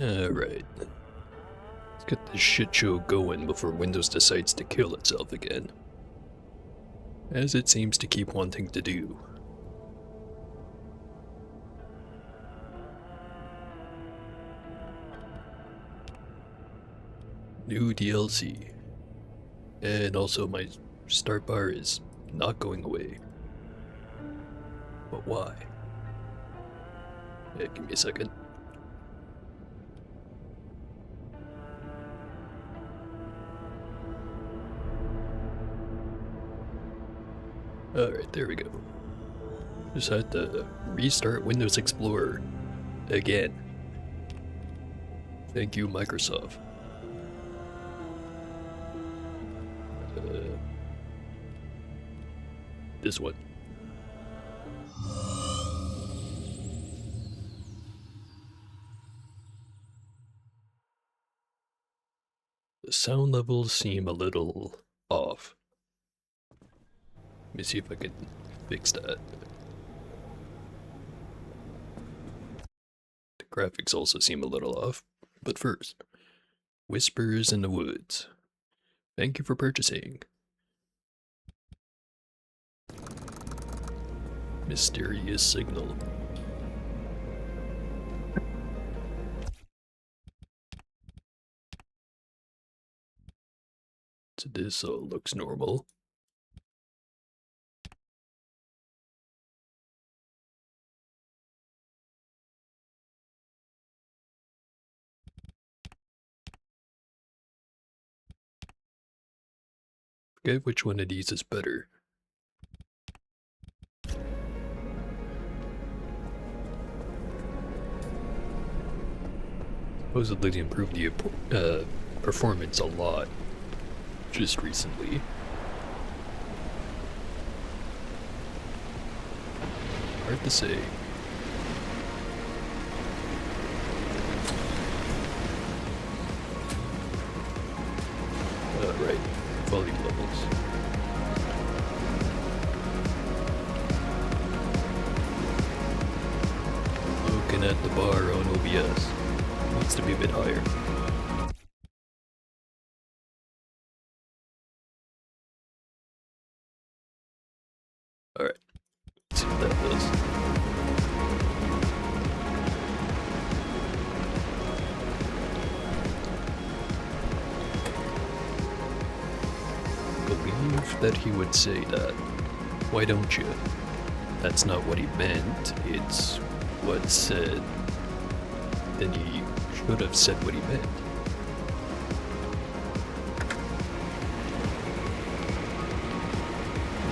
Alright. Let's get this shit show going before Windows decides to kill itself again. As it seems to keep wanting to do. New DLC. And also my start bar is not going away. But why? Hey, give me a second. Alright, there we go. Just had to restart Windows Explorer again. Thank you, Microsoft. This one. The sound levels seem a little off. Let me see if I can fix that. The graphics also seem a little off. But first, Whispers in the Woods. Thank you for purchasing. Mysterious signal. So this looks normal. Forget which one of these is better. Supposedly they improved the performance a lot just recently. Hard to say. Right, volume levels. Looking at the bar on OBS. Needs to be a bit higher. Alright, let's see what that does. Believe that he would say that. Why don't you? That's not what he meant, it's what's said. Then he should have said what he meant.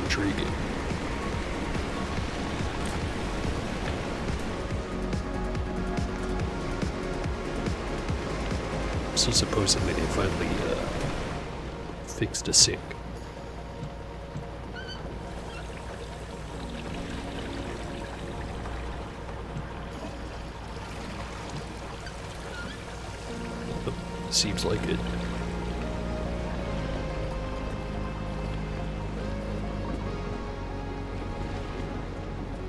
Intriguing. So supposedly they finally fixed a sync. Seems like it.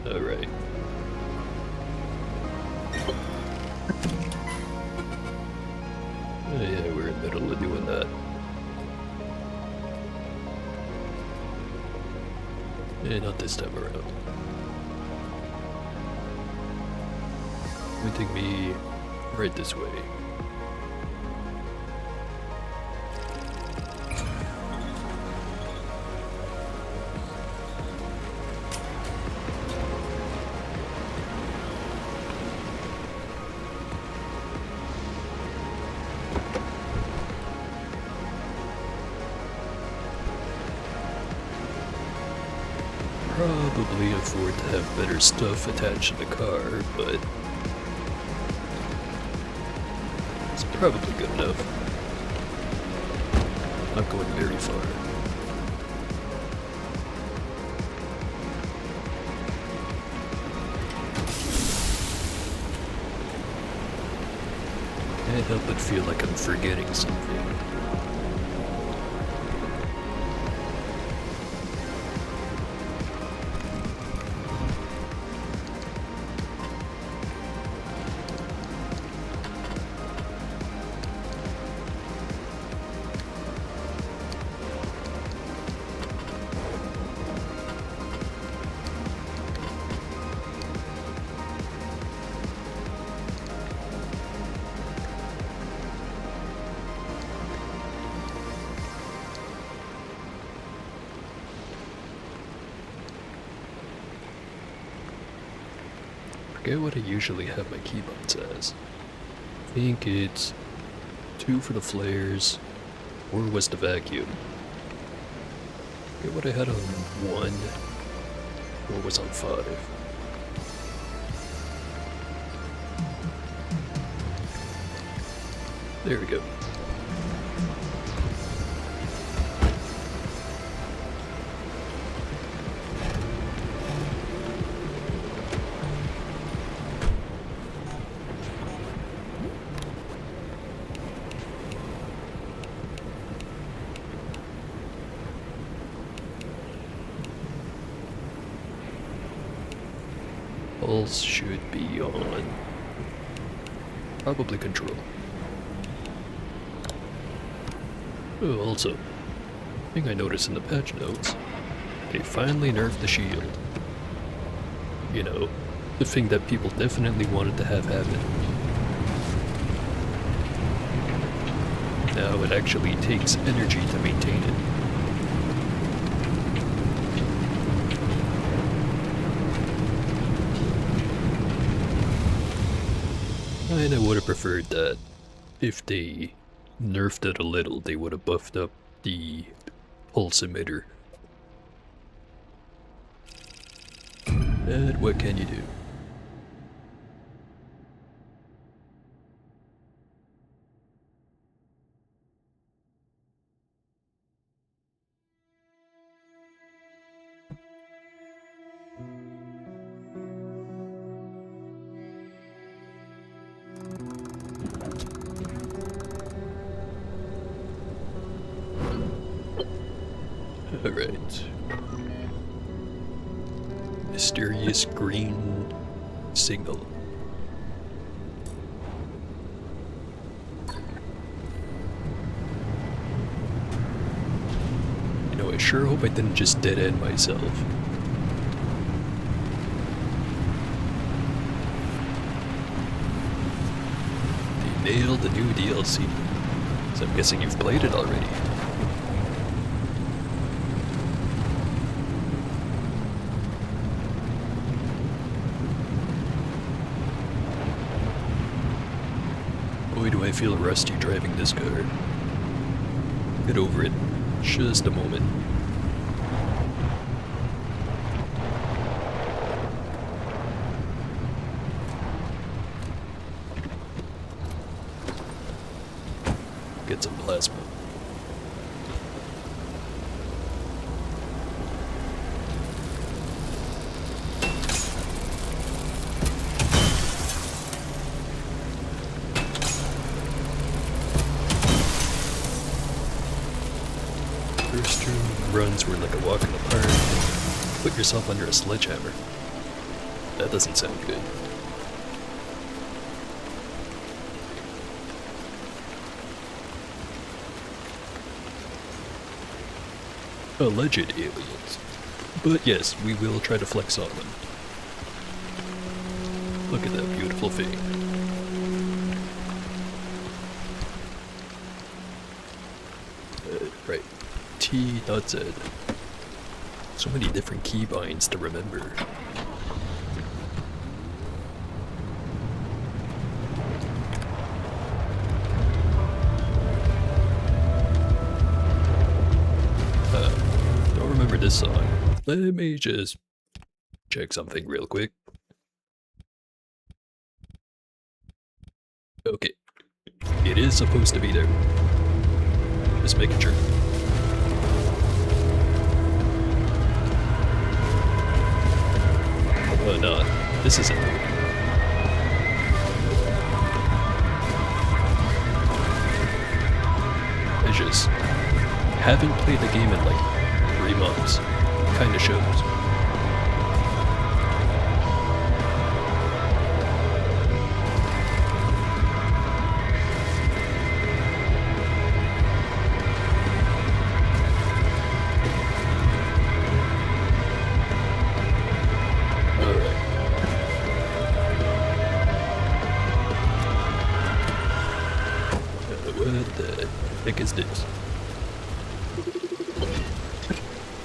Alright. Yeah, we're in the middle of doing that. Yeah, not this time around. Pointing me right this way. Probably afford to have better stuff attached to the car, but it's probably good enough. Not going very far. Can't help but feel like I'm forgetting something. forget what I usually have my keybinds as. I think it's 2 for the flares, 4 was the vacuum. Forget what I had on 1, 4 was on 5. There we go. Pulse should be on. Probably control. Oh, also, thing I noticed in the patch notes, they finally nerfed the shield. You know, the thing that people definitely wanted to have happen. Now it actually takes energy to maintain it. And I would have preferred that if they nerfed it a little, they would have buffed up the pulse emitter. And what can you do? Alright. Mysterious green signal. You know, I sure hope I didn't just dead end myself. They nailed the new DLC, so I'm guessing you've played it already. Boy, do I feel rusty driving this car. Get over it. Just a moment. Get some plasma. First two runs were like a walk in the park. Put yourself under a sledgehammer. That doesn't sound good. Alleged aliens. But yes, we will try to flex on them. Look at that beautiful thing. Right. T, not Z. So many different keybinds to remember. Don't remember this song. Let me just check something real quick. Okay. It is supposed to be there. Just making sure. Oh no, this isn't new. I just haven't played the game in like 3 months. Kinda shows. What the heck is this?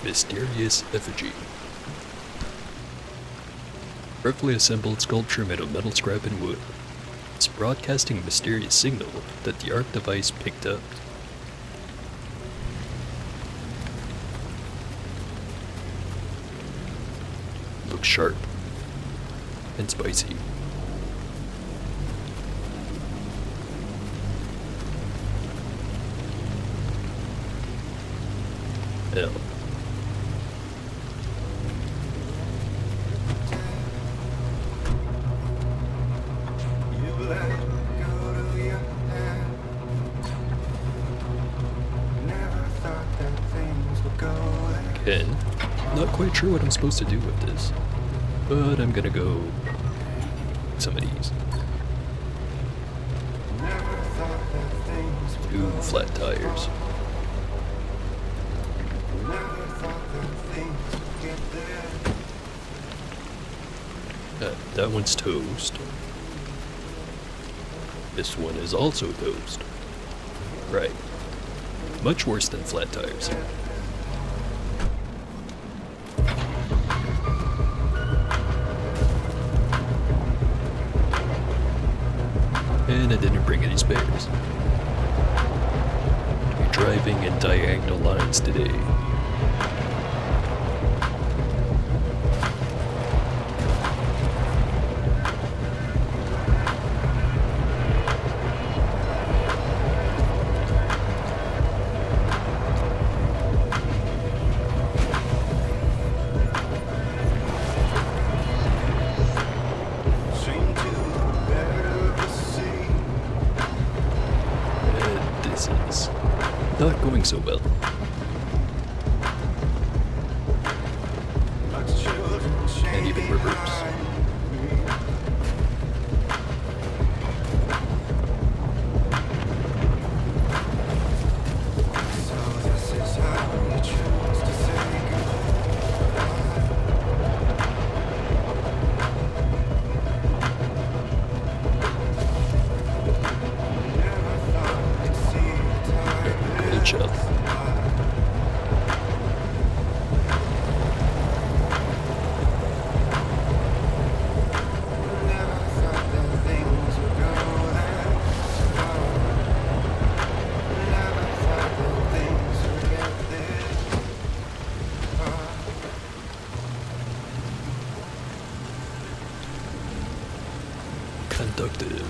Mysterious effigy. Roughly assembled sculpture made of metal scrap and wood. It's broadcasting a mysterious signal that the ARC device picked up. Looks sharp and spicy. Hell. Again, not quite sure what I'm supposed to do with this, but I'm gonna go some of these. 2 flat tires. That one's toast. This one is also toast. Right. Much worse than flat tires. And I didn't bring any spares. You're driving in diagonal lines today. Not going so well. Can't even reverse. Conductive.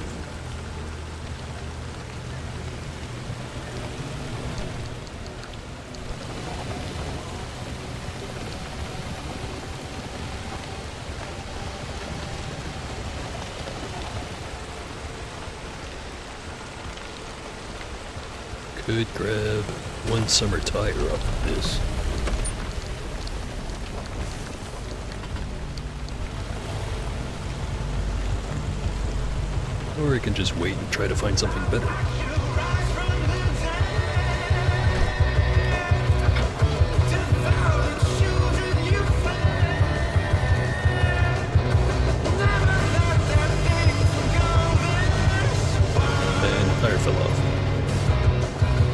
Could grab 1 summer tire off of this. Or I can just wait and try to find something better. And the tire fell off.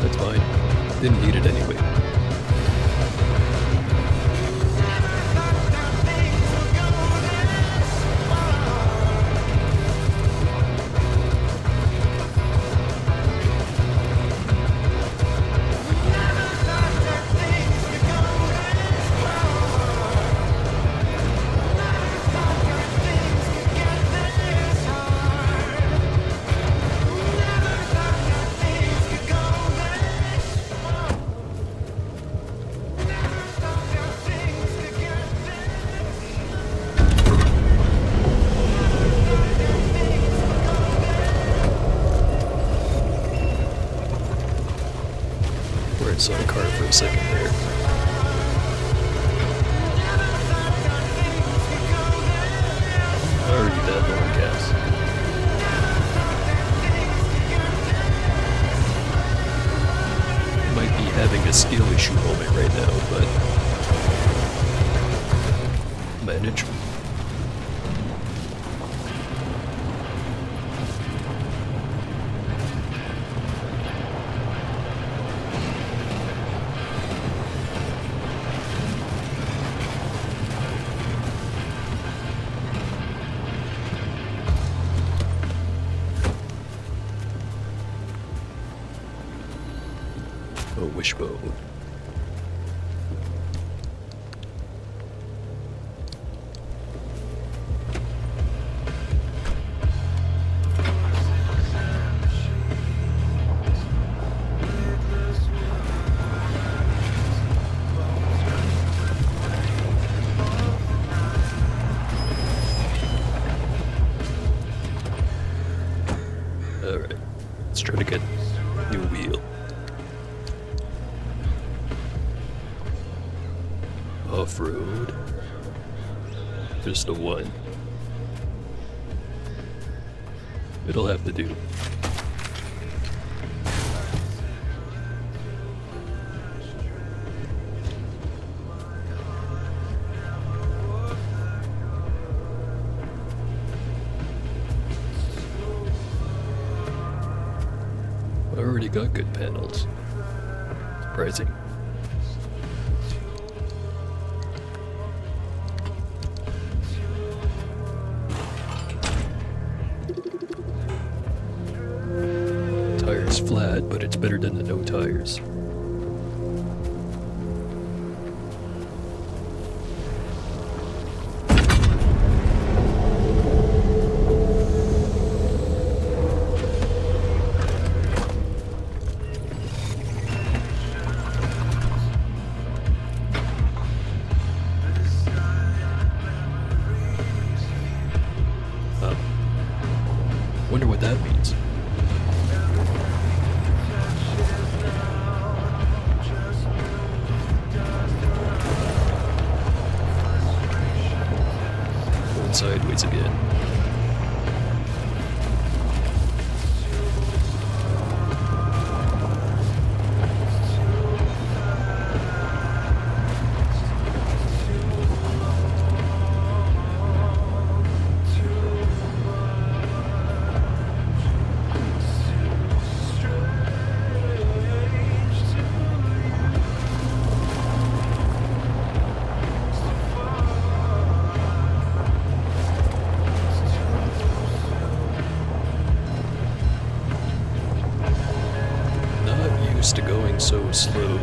That's fine. Didn't need it anyway. Saw the car for a second there. Already dead, no one gas. Might be having a skill issue moment right now, but manage. a wishbone. Alright, let's try to get new wheel. Off-road. Just the one. It'll have to do. I already got good panels. Surprising. Tires flat, but it's better than the no tires. Wonder what that means. Going sideways again. To going so slow.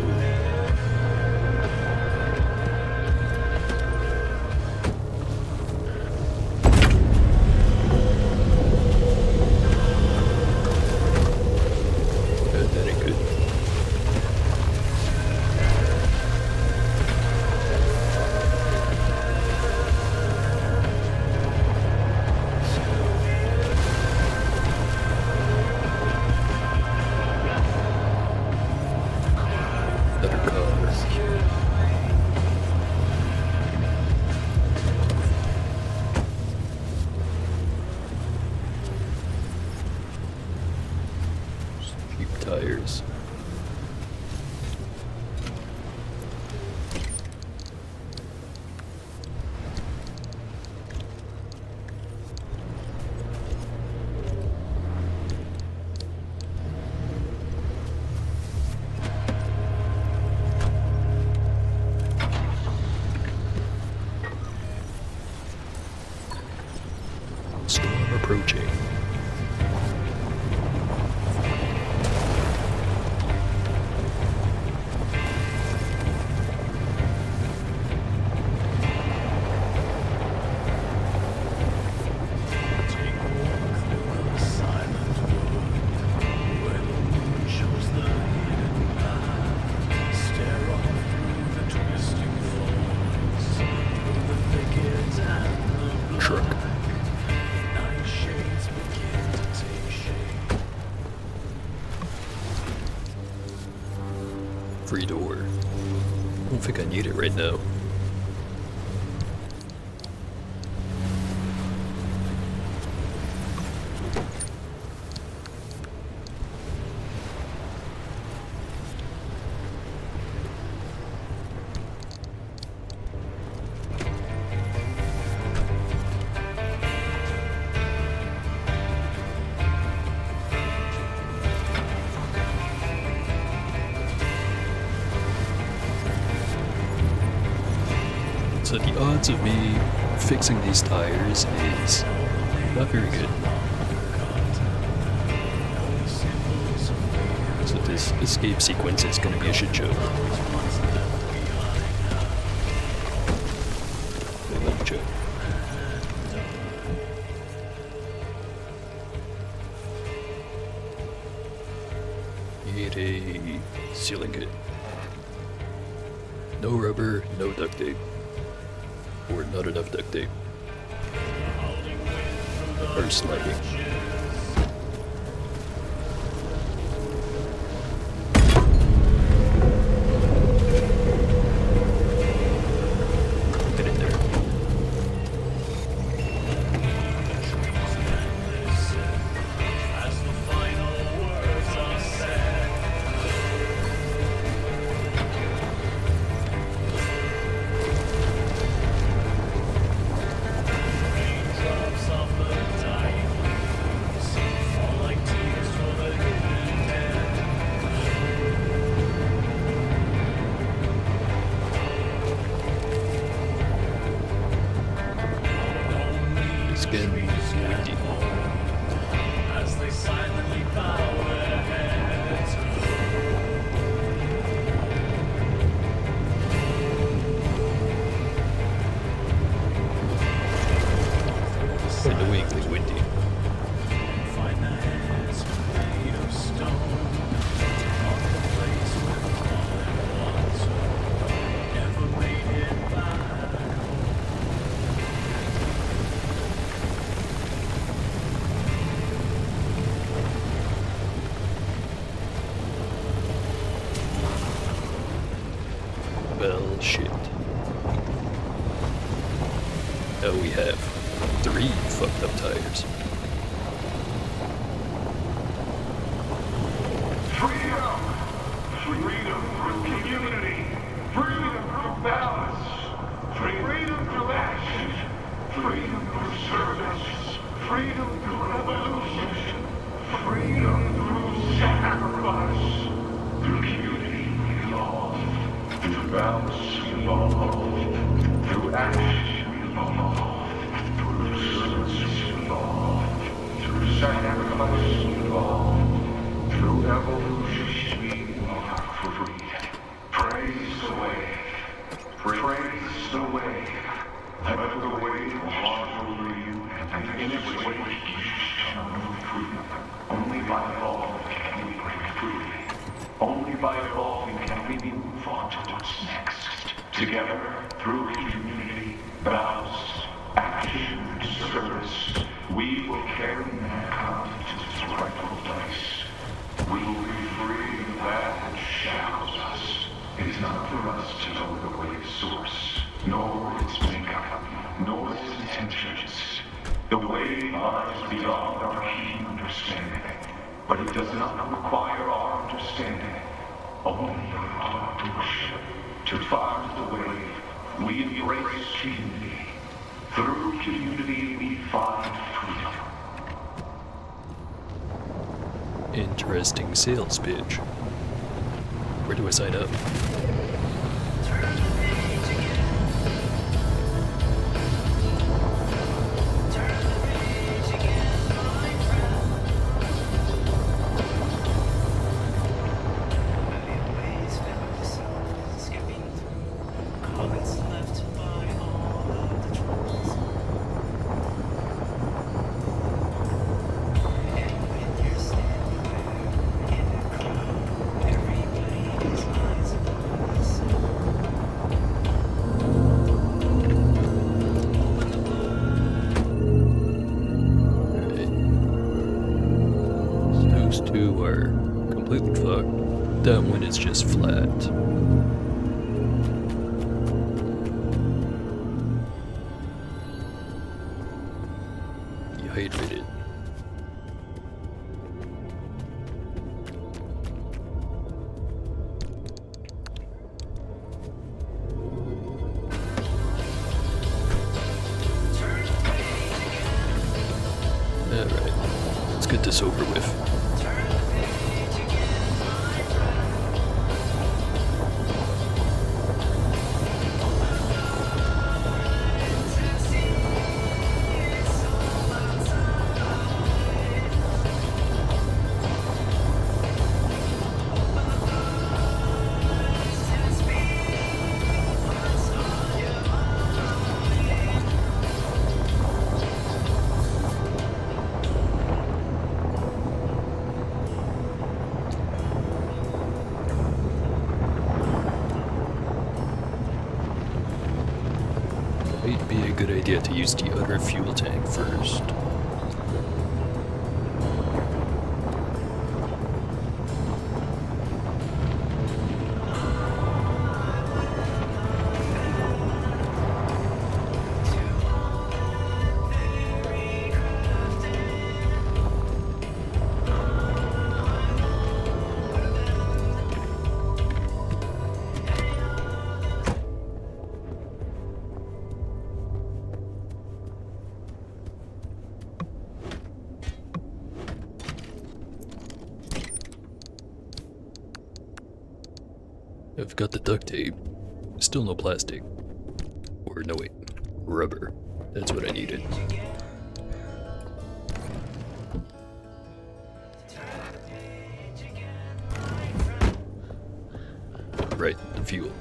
That ain't good. Better car. Cheap tires. Storm approaching. Truck. Free door. I don't think I need it right now. So the odds of me fixing these tires is not very good. So this escape sequence is gonna be a shit show. Wait, let me check. Need a sealing kit. No rubber, no duct tape. Or not enough duct tape. Or sliding. Get in there. It's getting windy. As they silently bow their heads. Annoyingly windy. Find the hands made of stone. On the place where all it was. Never made it back. Well, shit. Now we have 3 fucked up tires. Freedom! Freedom through community! Freedom through balance! Freedom through action! Freedom through service! Freedom through revolution! Freedom through sacrifice! Through community we evolve. Through balance we evolve. Through action we evolve. Through service we evolve. Through sacrifice we evolve. Through evolution we are free. Praise the wave. Praise the wave. Let the wave wash over you, and in its wake you shall know freedom. Only by evolving can we break free. Only by evolving can we move on to what's next. Together, through community, balance, action, and service, we will carry mankind to its rightful place. We will be free of that which shackles us. It is not for us to know the wave's source, nor its makeup, nor its intentions. The wave lies beyond our human understanding, but it does not require our understanding, only our worship. To find the wave, we embrace community. Through community, we find freedom. Interesting sales pitch. Where do I sign up? Two are completely fucked. That one is just flat. You hydrated. Alright, let's get this over with. idea to use the other fuel tank first. I've got the duct tape. Still no plastic. Or no wait, rubber. That's what I needed. Right, the fuel.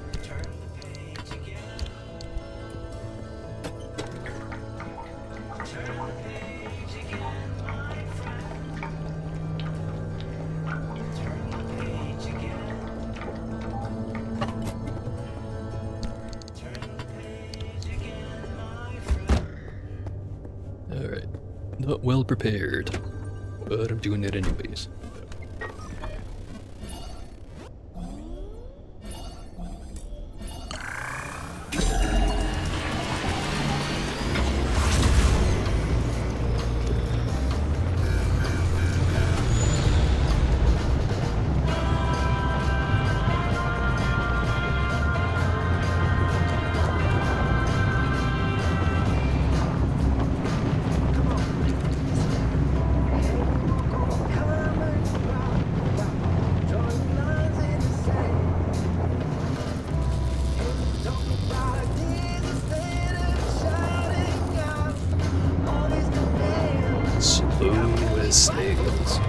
Alright, not well prepared, but I'm doing it anyways. Slow as snails.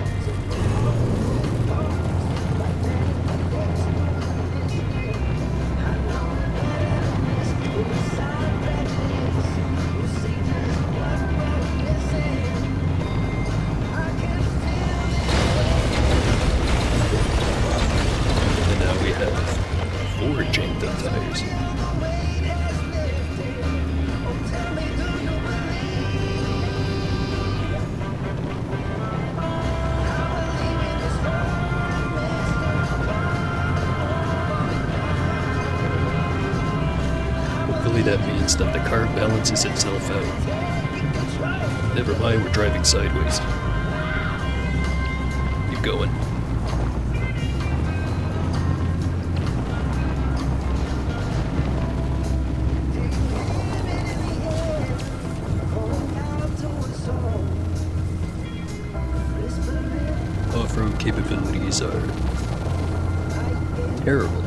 And now we have 4 janked up tires. Hopefully that means that the car balances itself out. Never mind, we're driving sideways. Keep going. Off-road capabilities are terrible.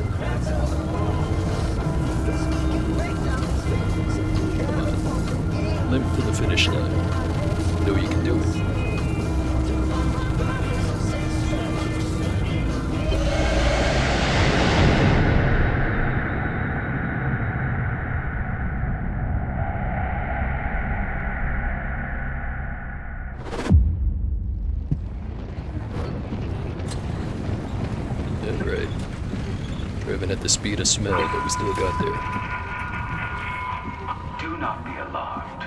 Limp to the finish line. Know you can do it. Alright. Driving at the speed of smell, but we still got there. Do not be alarmed.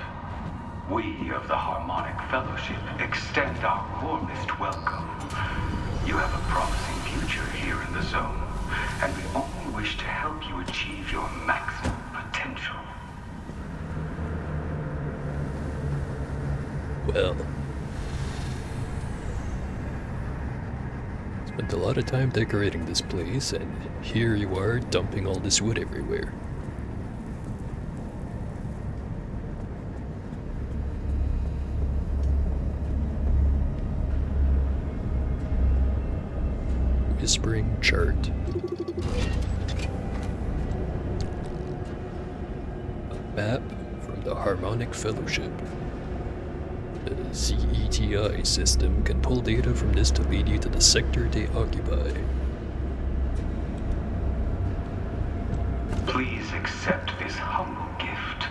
We of the Harmonic Fellowship extend our warmest welcome. You have a promising future here in the zone, and we only wish to help you achieve your maximum potential. Well. Spent a lot of time decorating this place, and here you are dumping all this wood everywhere. Whispering chart. A map from the Harmonic Fellowship. The ZETI system can pull data from this to lead you to the sector they occupy. Please accept this humble gift.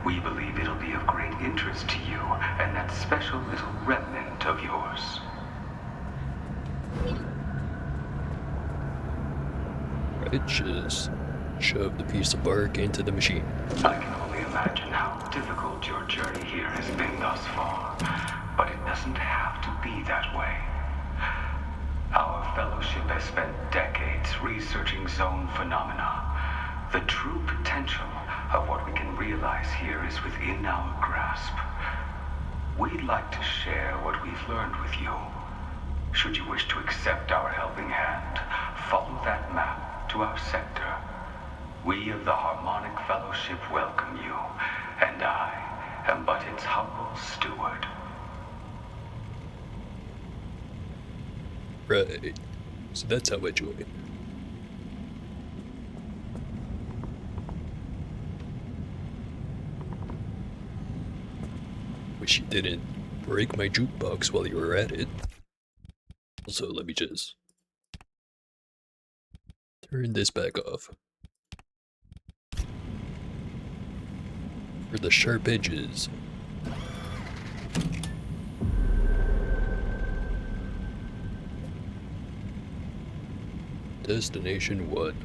We believe it'll be of great interest to you and that special little remnant of yours. Right, just shove the piece of bark into the machine. I can only imagine how difficult your journey here has been thus far, but it doesn't have to be that way. Our fellowship has spent decades researching zone phenomena. The true potential of what we can realize here is within our grasp. We'd like to share what we've learned with you. Should you wish to accept our helping hand, follow that map to our sector. We of the Harmonic Fellowship welcome you, and I am but its humble steward. Right. So that's how I joined. Wish you didn't break my jukebox while you were at it. Also, let me just turn this back off. For the sharp edges. Destination 1.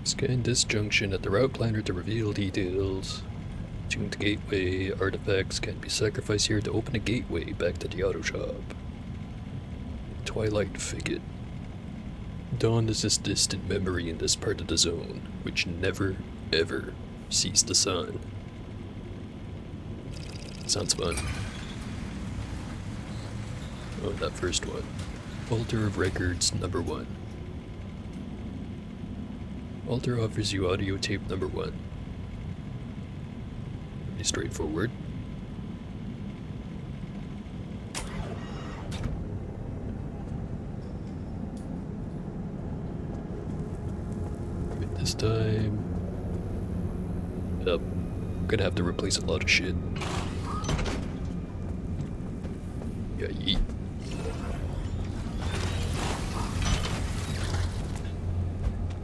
Scan this junction at the route planner to reveal details. Tuned gateway artifacts can be sacrificed here to open a gateway back to the auto shop. Twilight Figure. Dawn is this distant memory in this part of the zone, which never, ever sees the sun. Sounds fun. Oh, that first one. Altar of Records number 1. Altar offers you audio tape number 1. Pretty straightforward. Right, this time... Yep. Gonna have to replace a lot of shit. Yeah, yeet.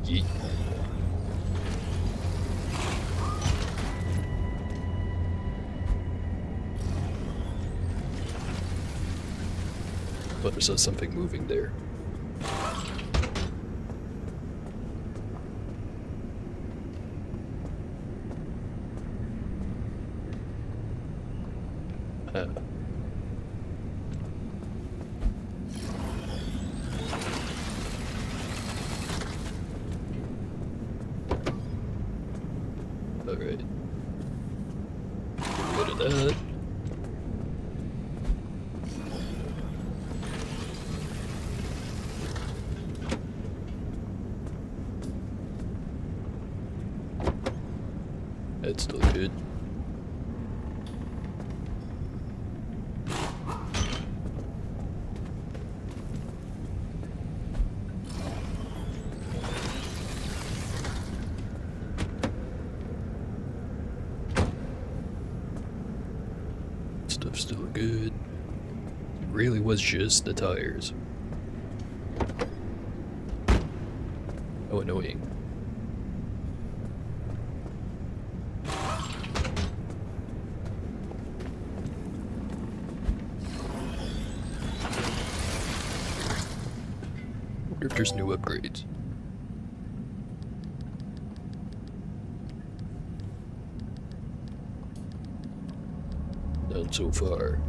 Yeet. But I saw something moving there. Alright. Get rid of that. That's still good. Stuff's still good. It really was just the tires. Oh, annoying. Wonder if there's new upgrades. None so far.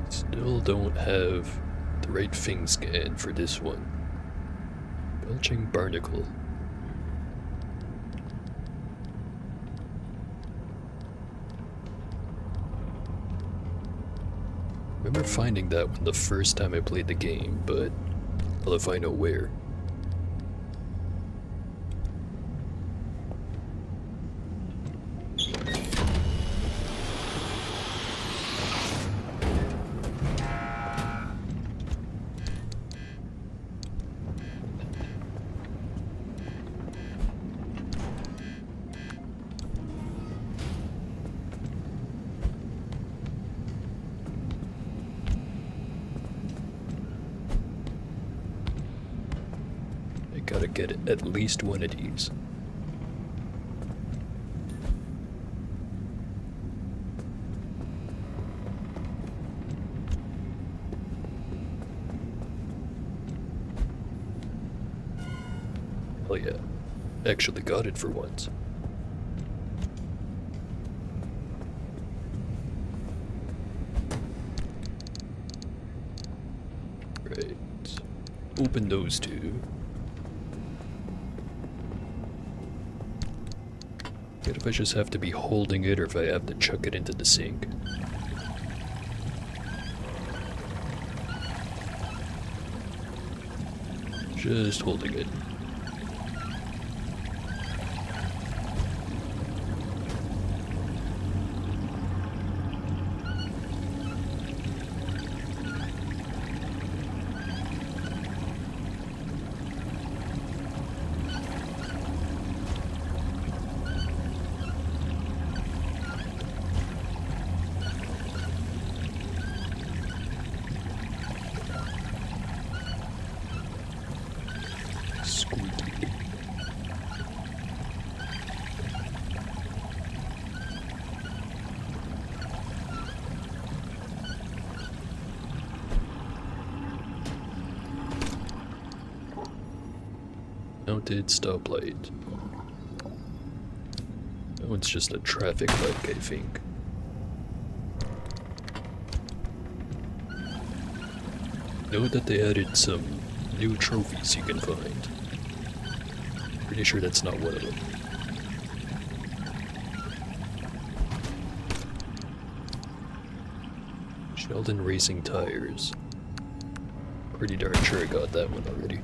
Still don't have the right thing scan for this one. Belching Barnacle. Remember finding that one the first time I played the game, but well, if I know where. Gotta get at least one of these. Oh yeah, actually got it for once. Right. Open those two. What if I just have to be holding it, or if I have to chuck it into the sink? Just holding it. Squeaky. Mounted stoplight. That one's just a traffic light, I think. Know that they added some new trophies you can find. Pretty sure that's not one of them. Sheldon Racing Tires. Pretty darn sure I got that one already.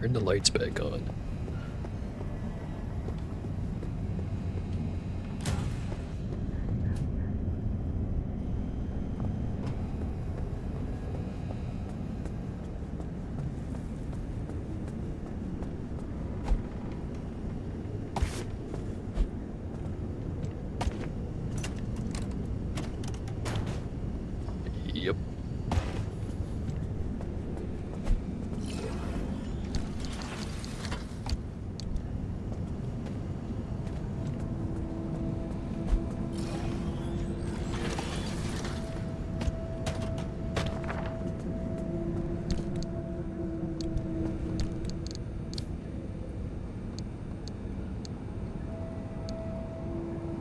Turn the lights back on. Yep.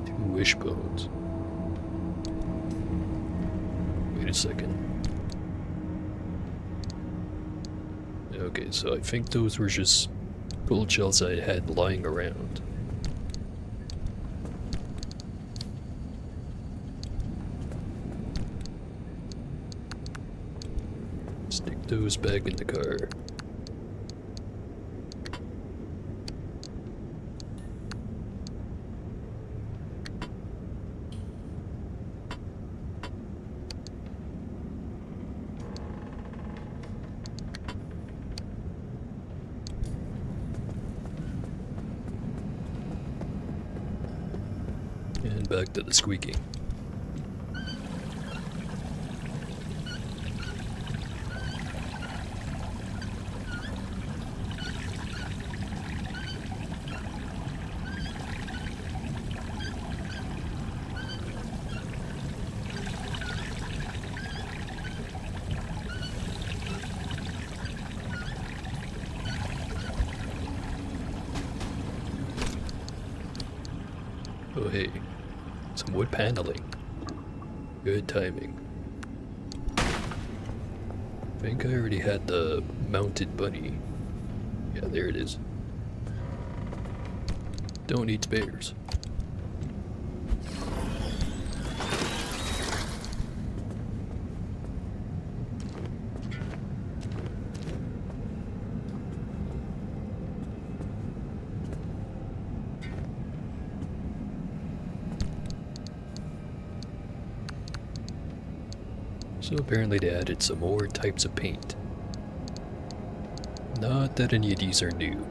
Two wishbones. Wait a second. Okay, so I think those were just gold shells I had lying around. Stick those back in the car. And back to the squeaking. Oh hey, some wood paneling. Good timing. I think I already had the mounted bunny. Yeah, there it is. Don't need spares. So apparently they added some more types of paint. Not that any of these are new.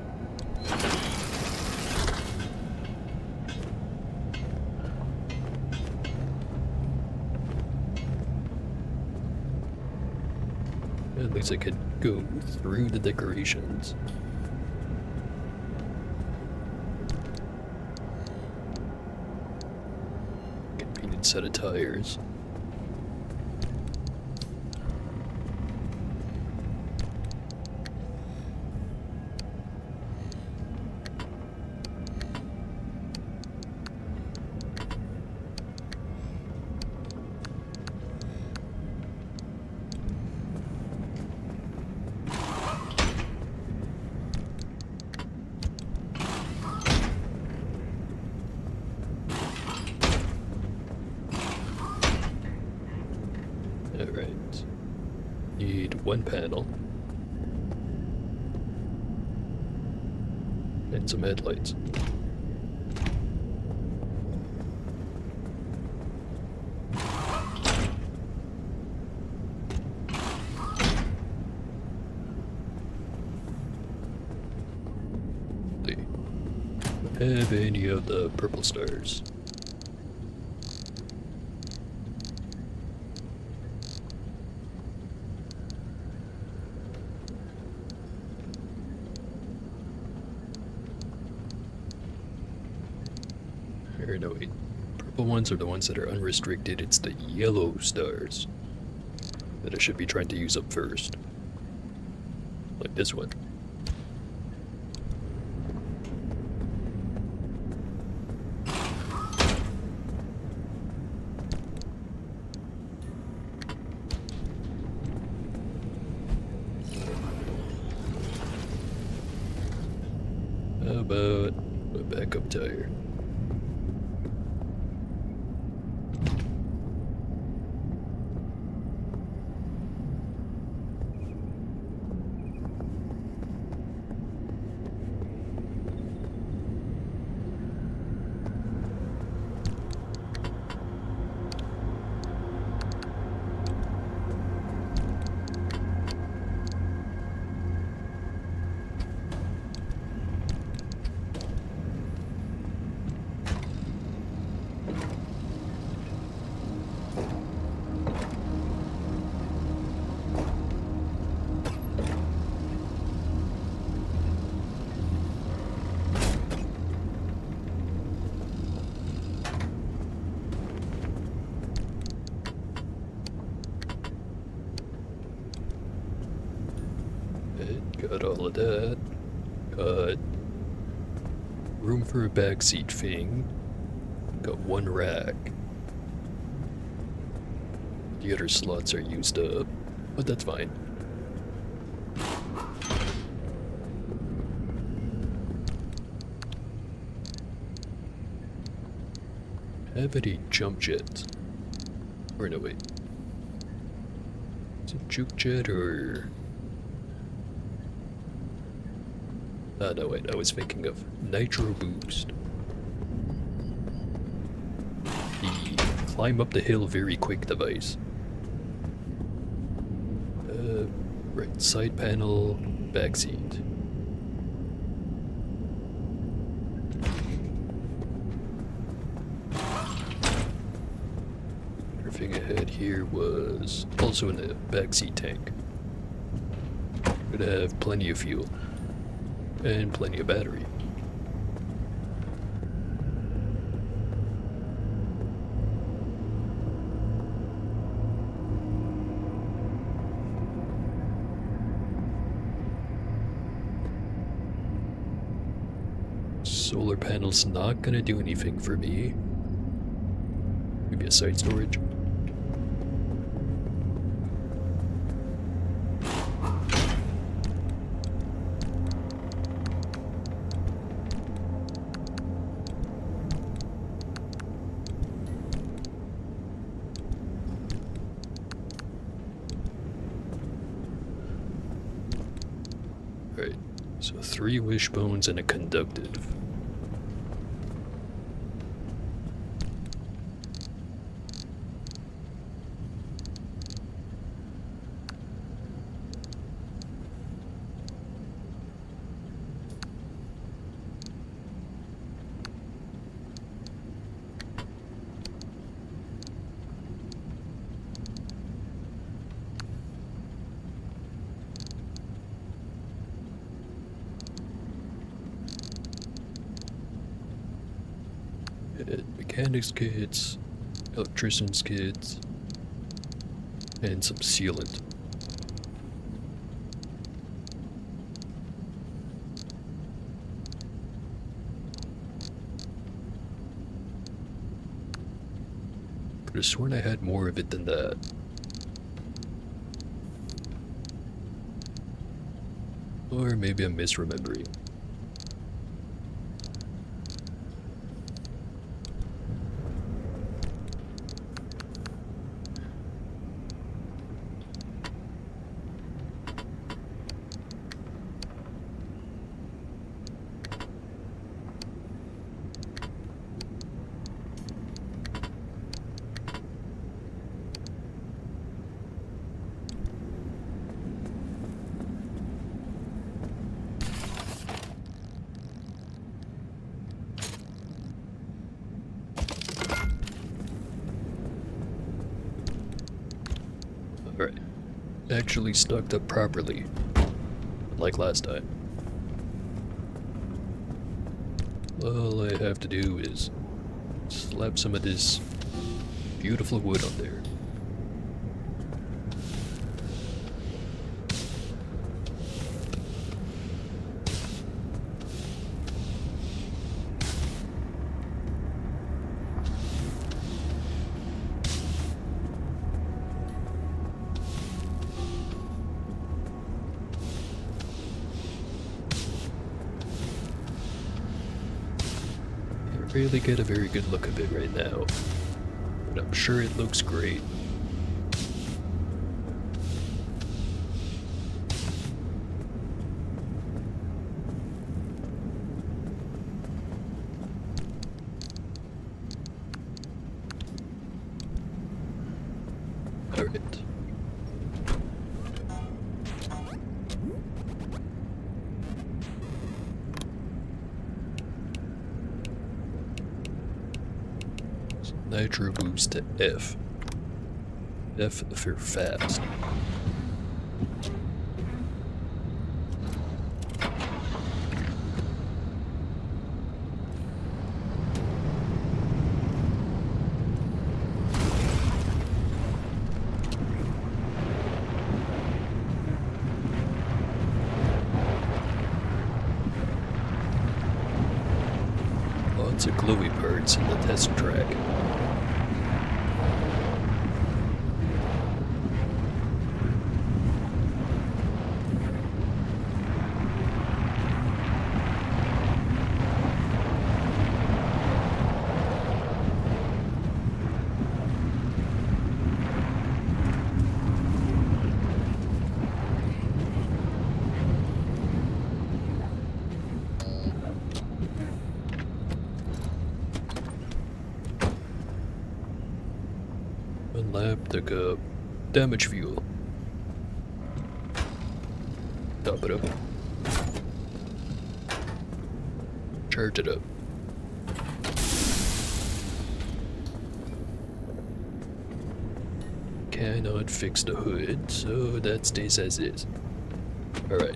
At least I could go through the decorations. Convenience set of tires. Alright. Need one panel. And some headlights. See. Have any of the purple stars? Or no, wait. Purple ones are the ones that are unrestricted. It's the yellow stars that I should be trying to use up first. Like this one. How about a backup tire? Got all of that. Got room for a backseat thing. Got one rack. The other slots are used up, but that's fine. Have any jump jet? Or no, wait. Is it juke jet or... no, wait, I was thinking of Nitro Boost. The climb up the hill very quick device. Right, side panel, back seat. Everything I had here was also in the backseat tank. Would have plenty of fuel. And plenty of battery. Solar panel's not gonna do anything for me. Maybe a side storage. Right, so 3 wishbones and a conductive. Mechanics kits, electrician's kits, and some sealant. Could have sworn I had more of it than that. Or maybe I'm misremembering. Alright. Actually stocked up properly. Like last time. All I have to do is slap some of this beautiful wood on there. Really get a very good look of it right now, but I'm sure it looks great. All right. Nitro boost to F. F for fast. Lots of glowy parts in the test track. One lap, took up damage fuel. Top it up. Charge it up. Cannot fix the hood, so that stays as is. Alright.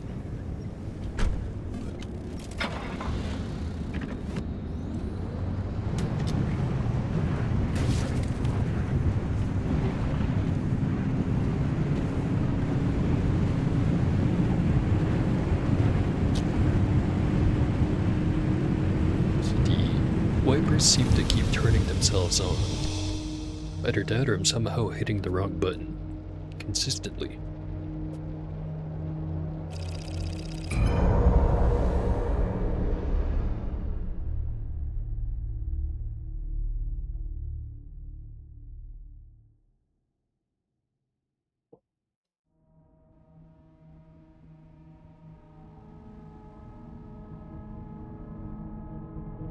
Wipers seem to keep turning themselves on. Either that or I'm somehow hitting the wrong button. Consistently.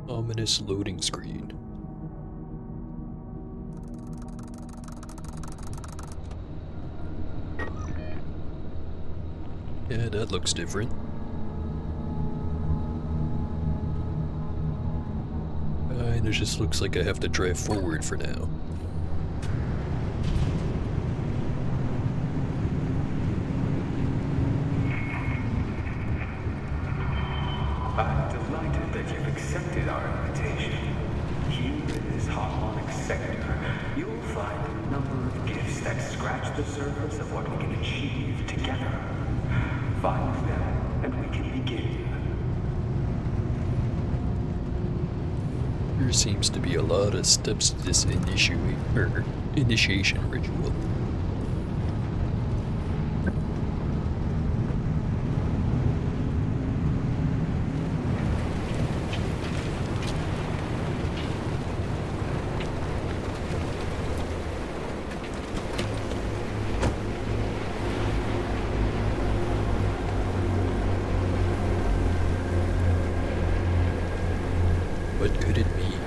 Ominous loading screen. Yeah, that looks different. It just looks like I have to drive forward for now. I'm delighted that you've accepted our invitation. Here in this harmonic sector, you the surface of what we can achieve together. Find them, and we can begin. There seems to be a lot of steps to this initiation ritual. What could it mean?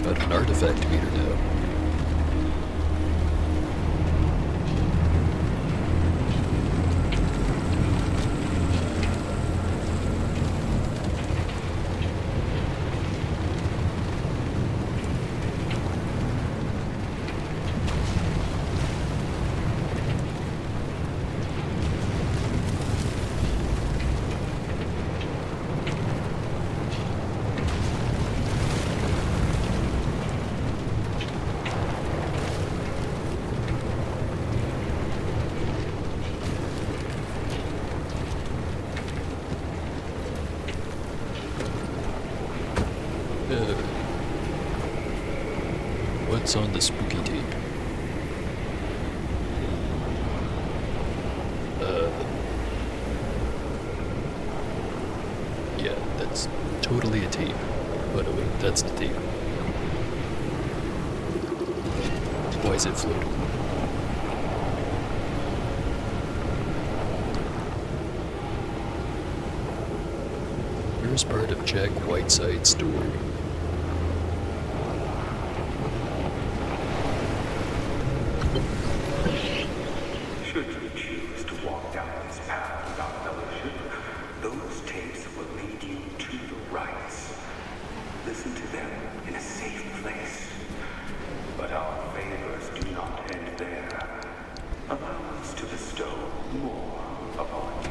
Got an artifact meter now. What's on the spooky tape? Yeah, that's totally a tape. Oh no, wait, that's the tape. Why is it floating? Here's part of Jack Whiteside's story. Should you choose to walk down this path without fellowship, those tapes will lead you to the rites. Listen to them in a safe place. But our favors do not end there. Allow us to bestow more upon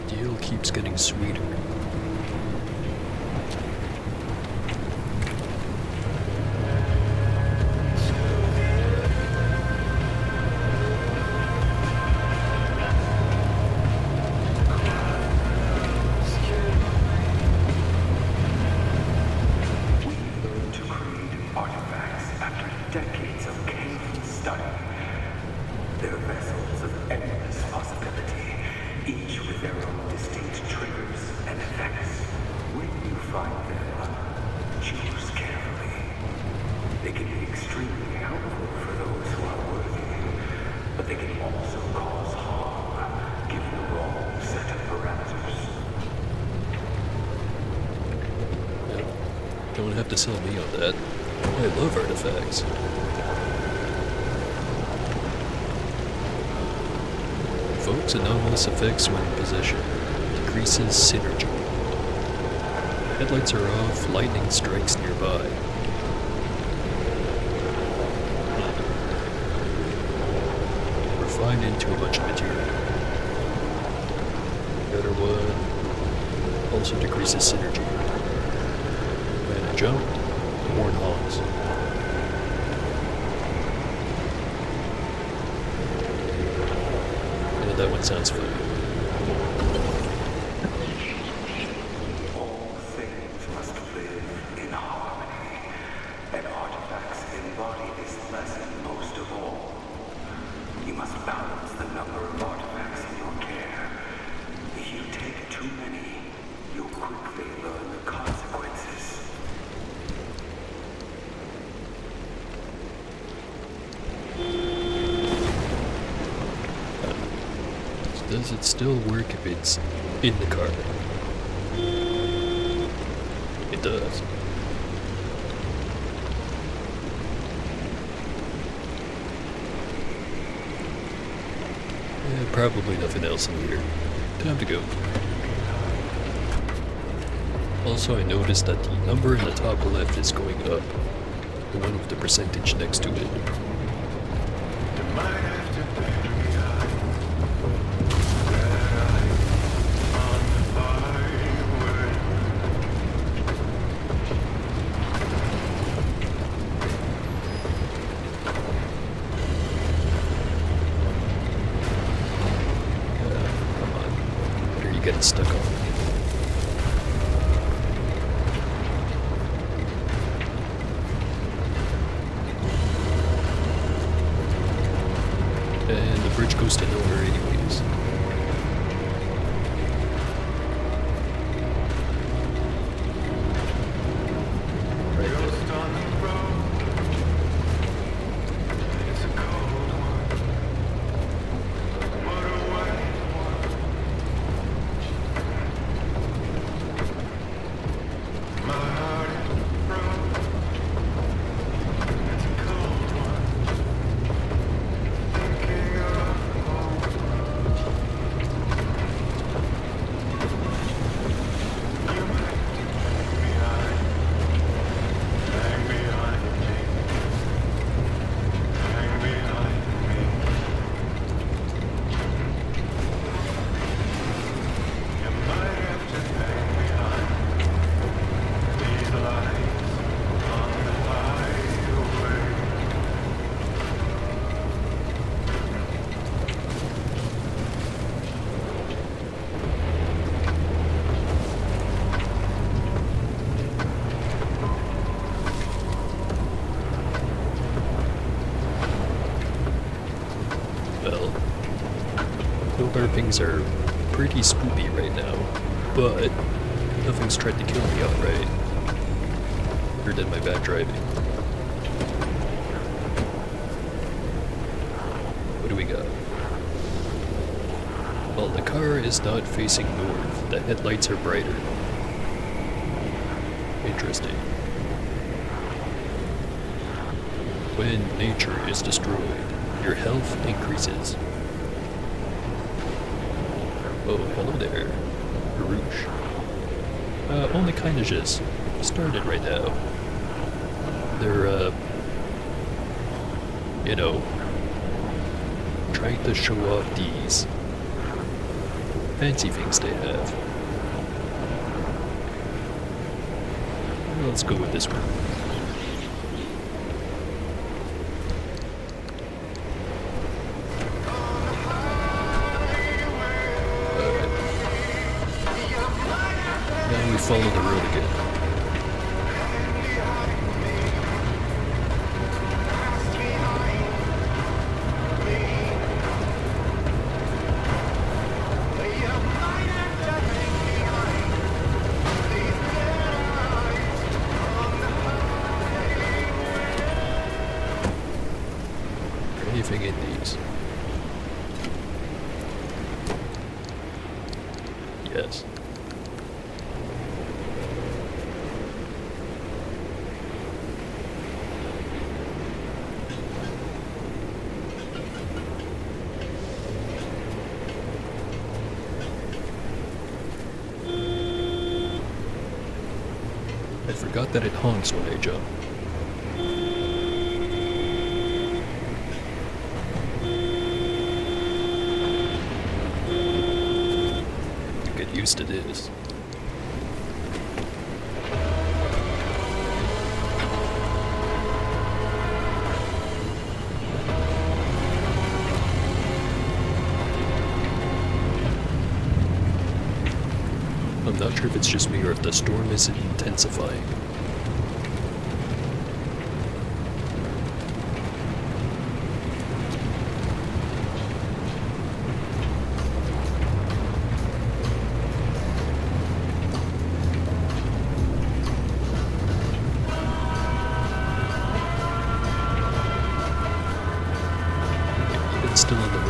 you. Deal keeps getting sweeter. Decades of careful study. They're vessels of endless possibility, each with their own distinct triggers and effects. When you find them, choose carefully. They can be extremely helpful for those who are worthy, but they can also cause harm, given the wrong set of parameters. Yeah, don't have to sell me on that. I love artifacts. Evokes anomalous effects when in possession. Decreases synergy. Headlights are off, lightning strikes nearby. Refined into a bunch of material. Better one. Also decreases synergy. And a jump. Horn honks. Yeah, that one sounds funny. All things must live in harmony, and artifacts embody this lesson most of all. You must balance the number of artifacts in your care. If you take too many, you'll quickly learn the consequences. Does it still work if it's in the car? It does. Yeah, probably nothing else in here. Time to go. Also, I noticed that the number in the top left is going up. The one with the percentage next to it. It might have to bury getting stuck on me. And the bridge goes to nowhere anyways. Right there. Ghost on the road. It's a cold one. What a white one. My heart is broke. It's a cold one. Thinking of home. You might hang behind me. Hang behind me. You might have to hang behind these lights on the highway. Well, Hillbarpings are pretty spoopy right now, but nothing's tried to kill me outright. Other than my bad driving. What do we got? Well, the car is not facing north. The headlights are brighter. Interesting. When nature is destroyed, your health increases. Oh, hello there, Baruch. Only kinda just started right now. They're, you know, trying to show off these fancy things they have. Let's go with this one. Now we follow the road again. Anything in these? Yes. I forgot that it honks when I jump. Get used to this. I'm not sure if it's just me or if the storm is intensifying. It's still on the road.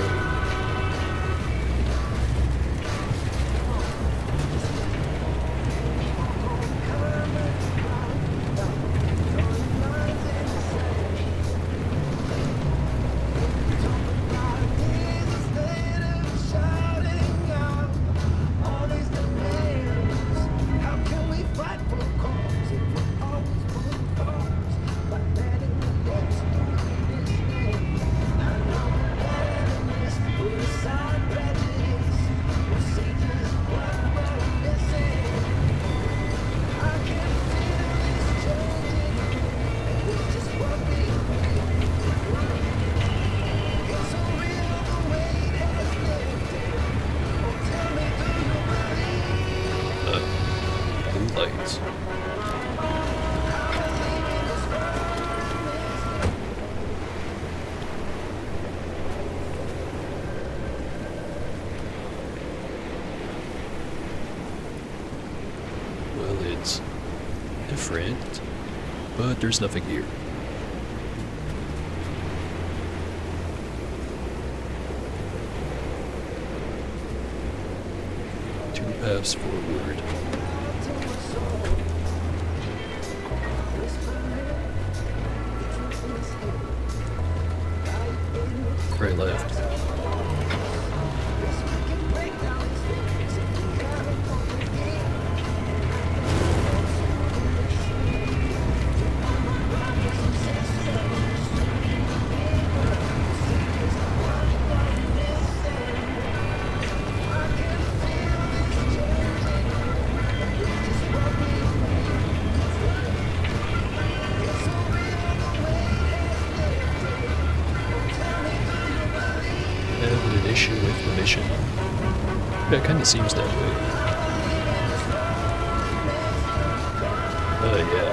is different, but there's nothing here. Two paths forward. Right, left. Having an issue with the mission. Yeah, it kinda seems that way. Yeah.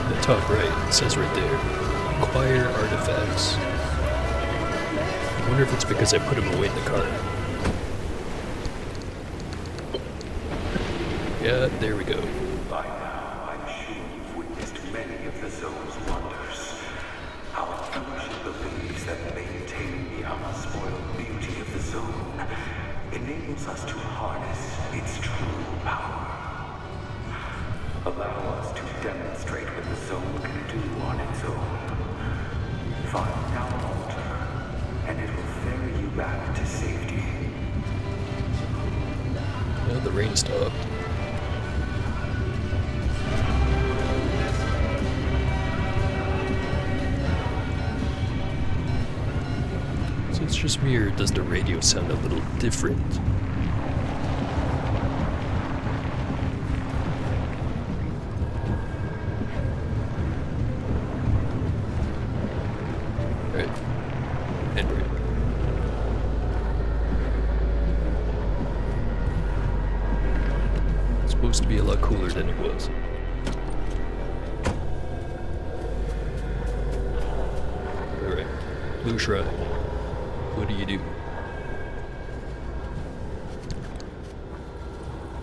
The top right, it says right there. Acquire artifacts. I wonder if it's because I put them away in the car. Yeah, there we go. By now, I'm sure you've witnessed many of the zone's wonders. Our fellowship believes that maintaining the unspoiled beauty of the zone enables us to harness its true power. Allow us to demonstrate what the zone can do on its own. Find our altar, and it will ferry you back to safety. Yeah, the rain stopped. So it's just me, or does the radio sound a little different? Right. And right. It's supposed to be a lot cooler than it was. Alright. Blue Shrine. What do you do?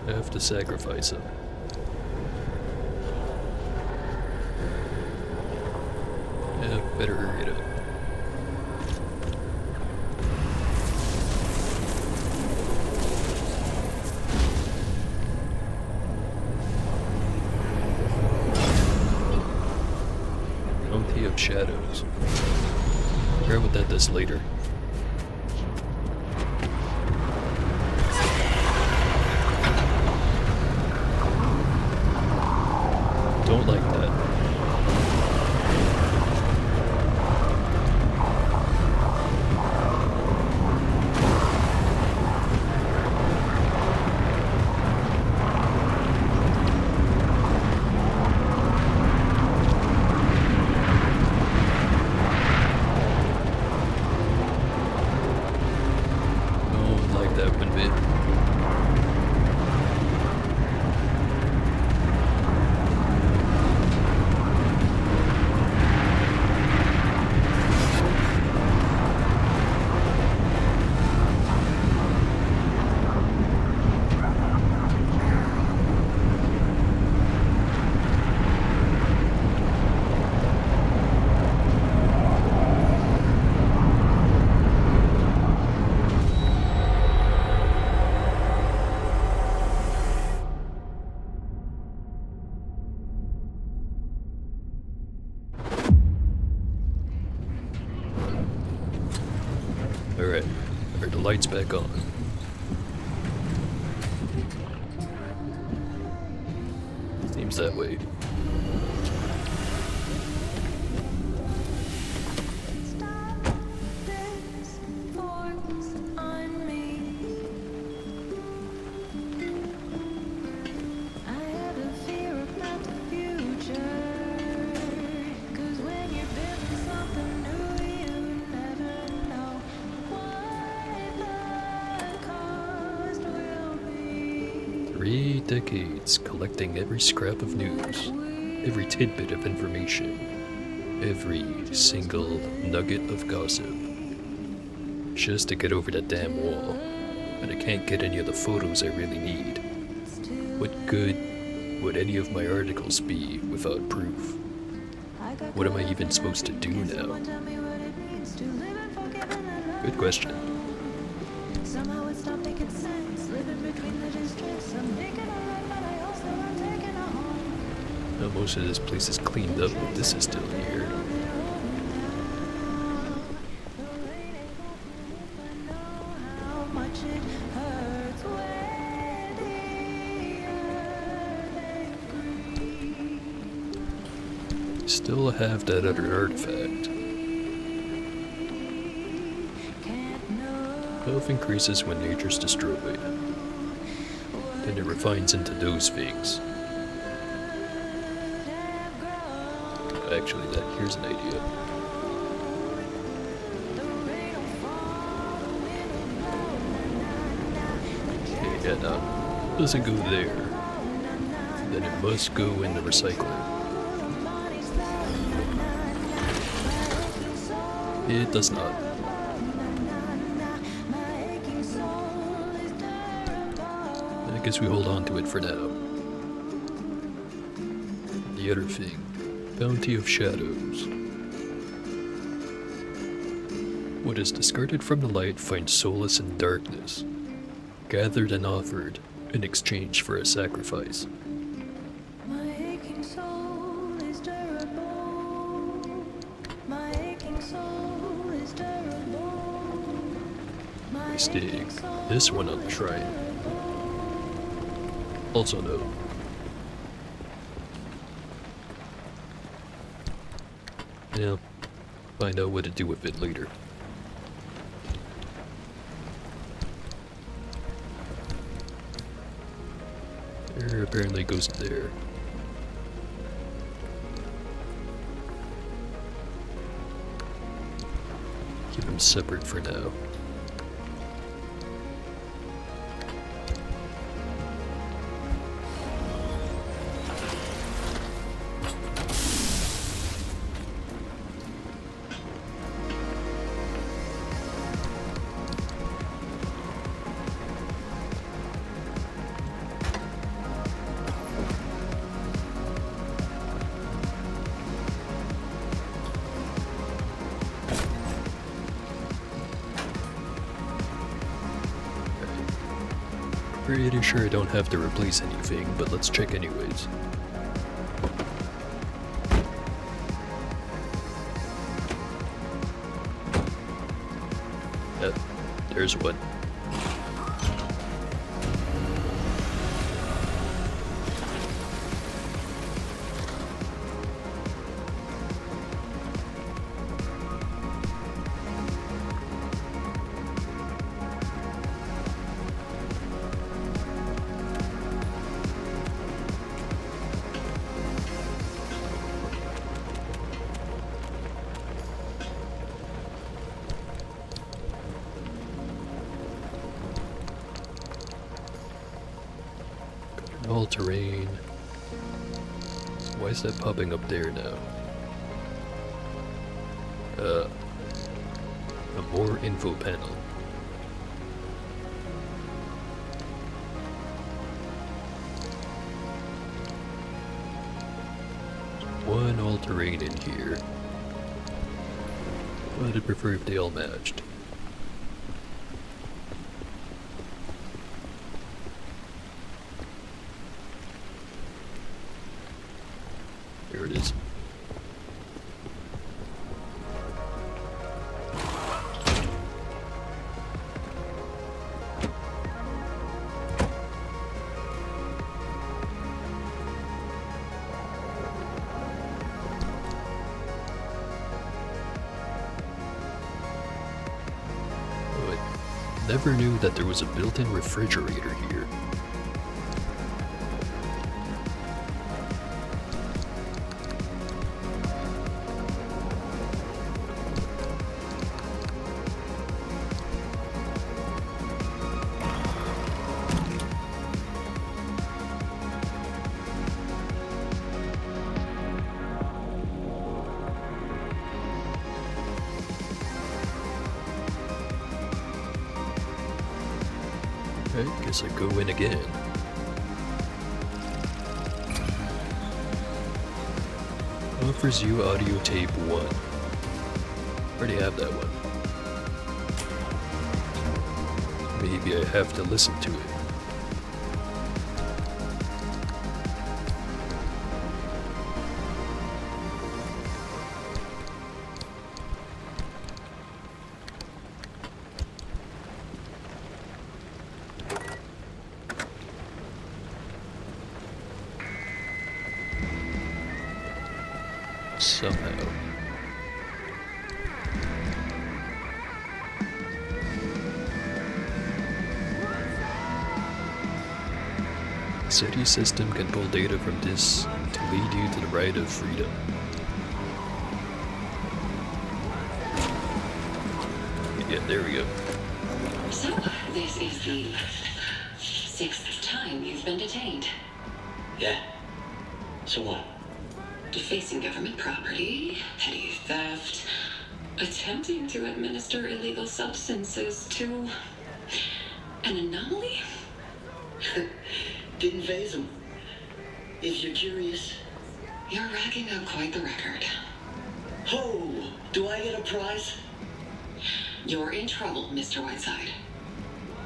I have to sacrifice him. Yeah, better hurry it up. Bounty of Shadows. Forget what that does later. Don't like that. Don't like that one bit. Alright, are the lights back on? Seems that way. Stop this force on me. I have a fear about the future. 'Cause when you're building something new, you never know what the cost will be. 3 decades collecting every scrap of news, every tidbit of information, every single nugget of gossip, just to get over that damn wall. And I can't get any of the photos I really need. What good would any of my articles be without proof? What am I even supposed to do now? Good question. Somehow it stopped making sense. Living between the distress. I'm making a run, but I also am taking a home. Now most of this place is cleaned up, but this is still here. Still have that other artifact. Health increases when nature's destroyed. Then it refines into those things. Actually, here's an idea. Okay, yeah, no, doesn't go there. Then it must go in the recycler. It does not. I guess we hold on to it for now. The other thing, Bounty of Shadows. What is discarded from the light finds solace in darkness, gathered and offered in exchange for a sacrifice. My aching soul is durable. My aching soul is durable. My Stick this one on the shrine. Also no. Yeah, find out what to do with it later. There apparently goes there. Keep them separate for now. Pretty sure I don't have to replace anything, but let's check anyways. Yep, there's one. All terrain. Why is that popping up there now? A more info panel. One all terrain in here. But I'd prefer if they all matched. Here it is. Oh, I never knew that there was a built-in refrigerator here. I guess I go in again. Offers you audio tape 1. Already have that one. Maybe I have to listen to it. Somehow. SETI system can pull data from this to lead you to the right of freedom. Yeah, there we go. So, this is the 6th time you've been detained. Yeah. So what? Defacing government property, petty theft, attempting to administer illegal substances to an anomaly? Didn't phase him. If you're curious. You're racking up quite the record. Ho! Do I get a prize? You're in trouble, Mr. Whiteside.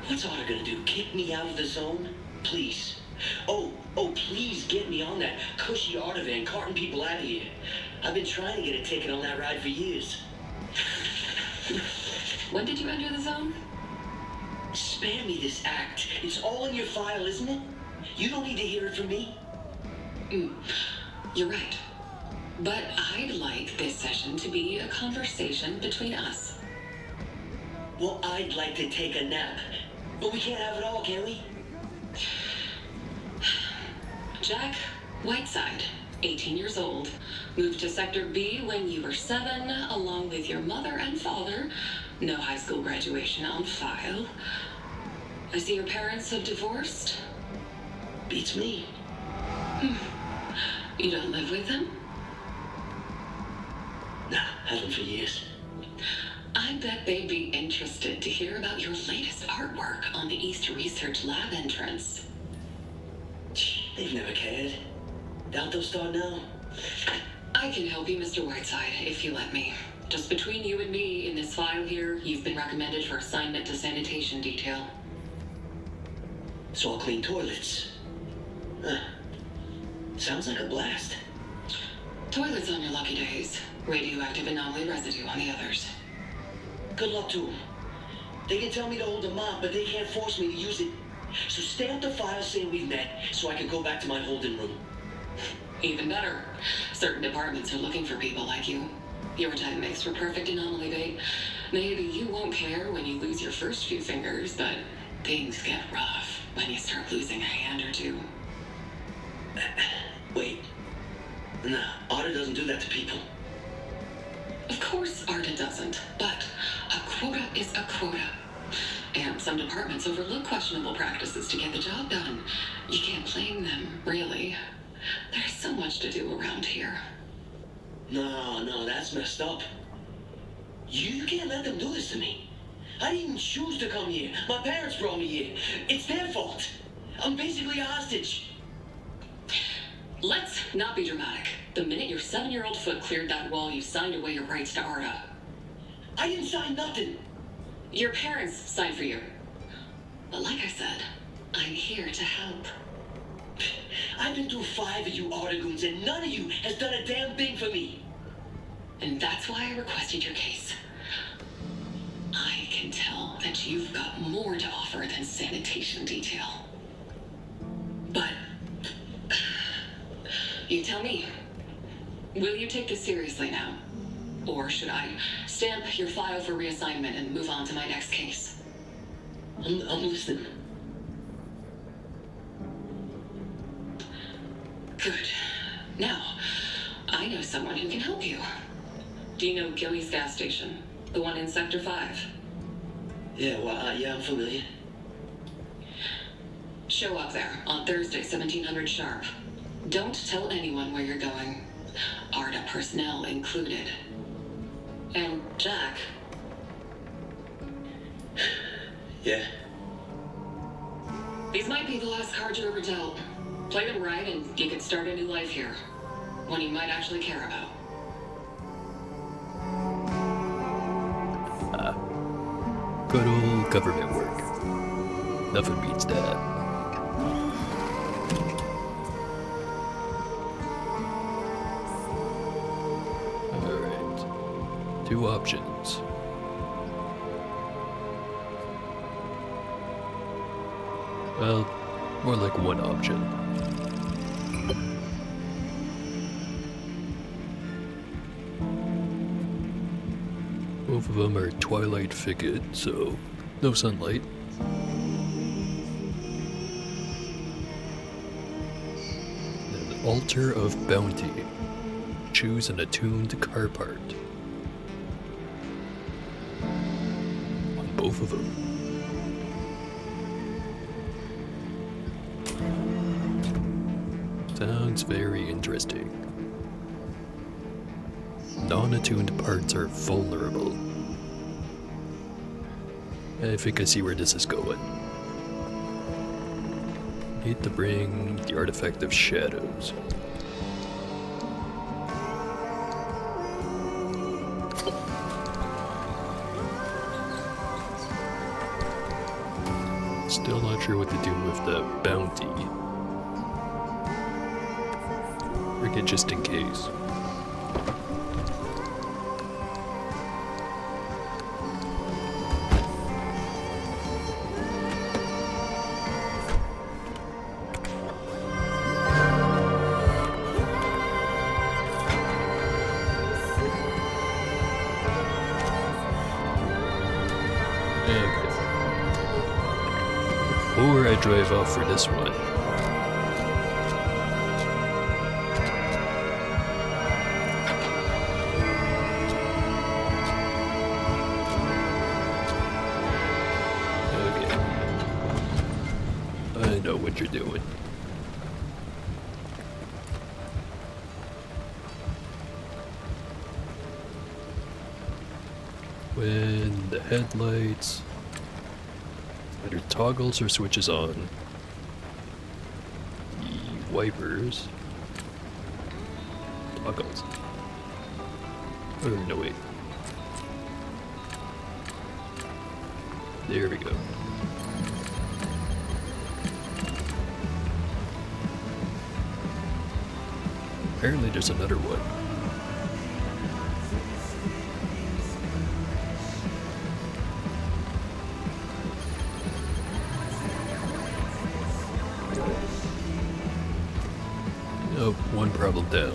What's Otter gonna do? Kick me out of the zone? Please. Oh, please get me on that cushy Otter van carting people out of here. I've been trying to get a ticket on that ride for years. When did you enter the zone? Spare me this act. It's all in your file, isn't it? You don't need to hear it from me. You're right. But I'd like this session to be a conversation between us. Well, I'd like to take a nap. But we can't have it all, can we? Jack Whiteside, 18 years old, moved to Sector B when you were 7, along with your mother and father. No high school graduation on file. I see your parents have divorced. Beats me. You don't live with them? Nah, haven't for years. I bet they'd be interested to hear about your latest artwork on the East Research Lab entrance. They've never cared. Doubt they'll start now. I can help you, Mr. Whiteside, if you let me. Just between you and me, in this file here, you've been recommended for assignment to sanitation detail. So I'll clean toilets. Sounds like a blast. Toilets on your lucky days. Radioactive anomaly residue on the others. Good luck to them. They can tell me to hold a mop, but they can't force me to use it. So stamp the file saying we've met, so I can go back to my holding room. Even better. Certain departments are looking for people like you. Your type makes for perfect anomaly bait. Maybe you won't care when you lose your first few fingers, but things get rough when you start losing a hand or two. Wait. Nah, Otter doesn't do that to people. Of course Arda doesn't, but a quota is a quota. And some departments overlook questionable practices to get the job done. You can't blame them, really. There's so much to do around here. No, that's messed up. You can't let them do this to me. I didn't even choose to come here. My parents brought me here. It's their fault. I'm basically a hostage. Let's not be dramatic. The minute your 7-year-old foot cleared that wall, you signed away your rights to Arda. I didn't sign nothing. Your parents signed for you. But like I said, I'm here to help. I've been through 5 of you Artigoons, and none of you has done a damn thing for me. And that's why I requested your case. I can tell that you've got more to offer than sanitation detail. But you tell me, will you take this seriously now? Or should I stamp your file for reassignment and move on to my next case? I'm listening. Good. Now, I know someone who can help you. Do you know Gilly's gas station? The one in Sector 5? Yeah, I'm familiar. Show up there on Thursday, 1700 sharp. Don't tell anyone where you're going. Arda personnel included. And Jack. Yeah. These might be the last cards you ever dealt. Play them right and you could start a new life here. One you might actually care about. Good old government work. Nothing beats that. Alright. 2 options. Well, more like 1 option. Both of them are twilight thicket, so no sunlight. An altar of bounty. Choose an attuned car part. On both of them. Sounds very interesting. Non-attuned parts are vulnerable. I think I see where this is going. Need to bring the artifact of shadows. Still not sure what to do with the bounty. Bring it just in case. Before I drive off for this one, okay, I know what you're doing. When the headlights either toggles or switches on, the wipers toggles. Or no, wait. There we go. Apparently there's another one. Oh, 1 problem down.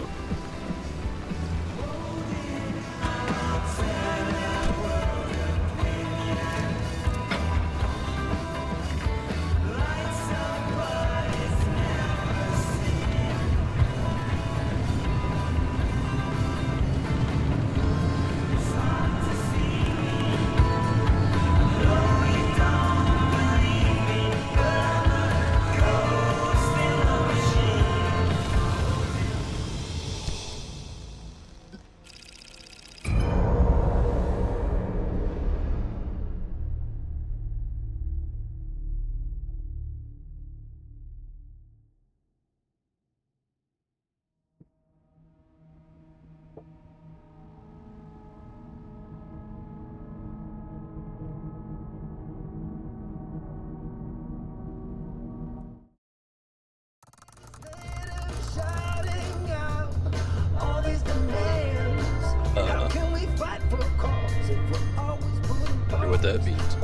Wonder what that means.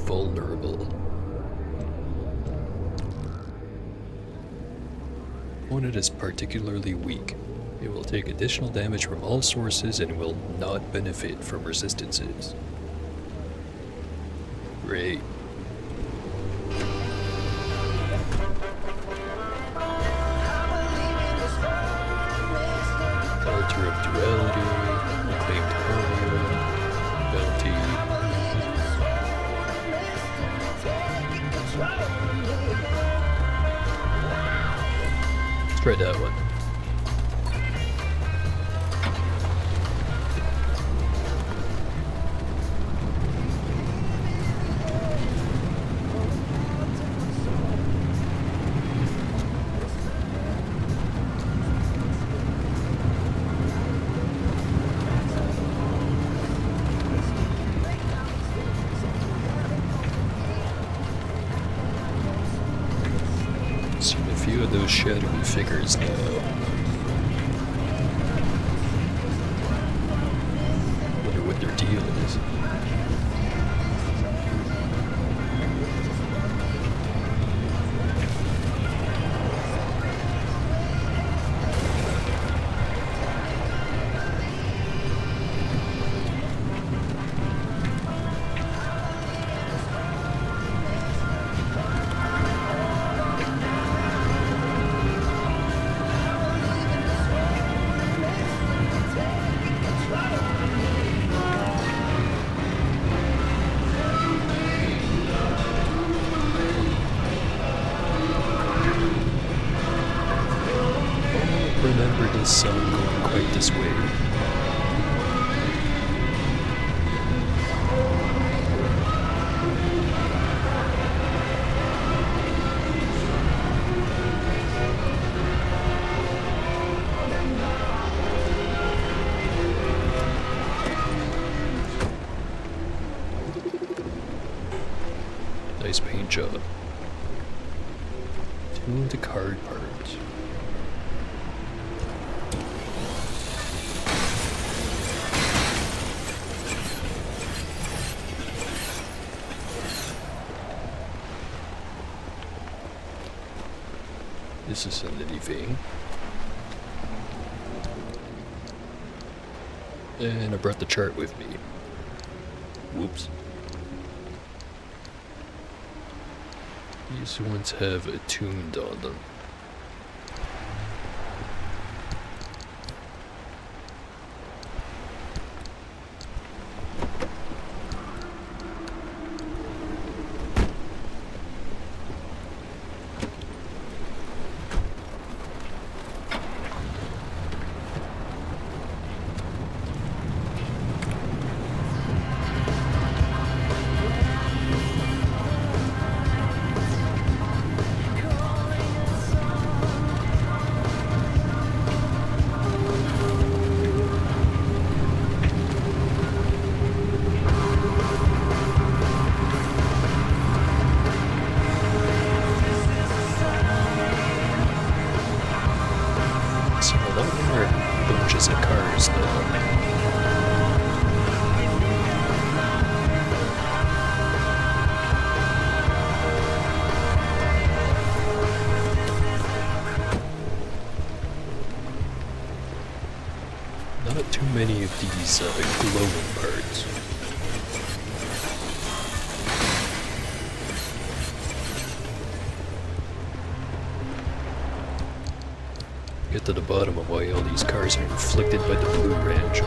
Vulnerable. Opponent is particularly weak. It will take additional damage from all sources and will not benefit from resistances. Great. Altar of Duality, Reclaimed Corner, Bounty. Let's try that one. those shadowy figures now. Wonder what their deal is. Remember this song going quite this way. Nice paint job. Tune to card parts. This isn't anything. And I brought the chart with me. Whoops. These ones have attuned on them. So a lot more bunches of cars though. Not too many of these glowing parts. Get to the bottom of why all these cars are inflicted by the Blue Ranch.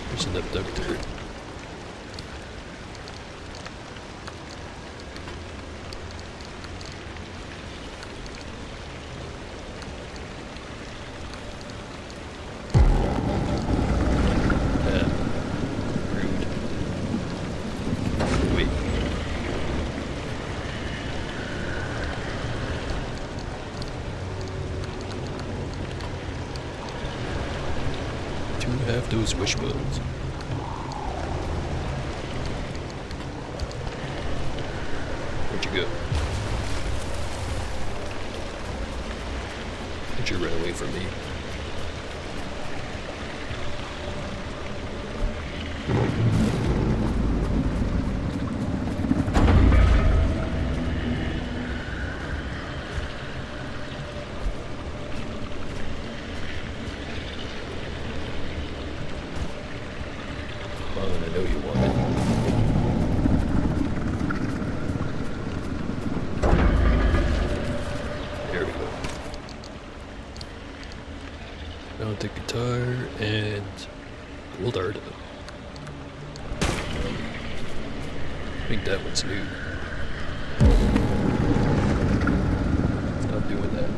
There's an abductor. Rude. Wait. To have those wishbones. Where'd you go? Did you run away from me? Come on, I know you want it. There we go. Found the guitar and gold Arda. think that one's new. Stop doing that.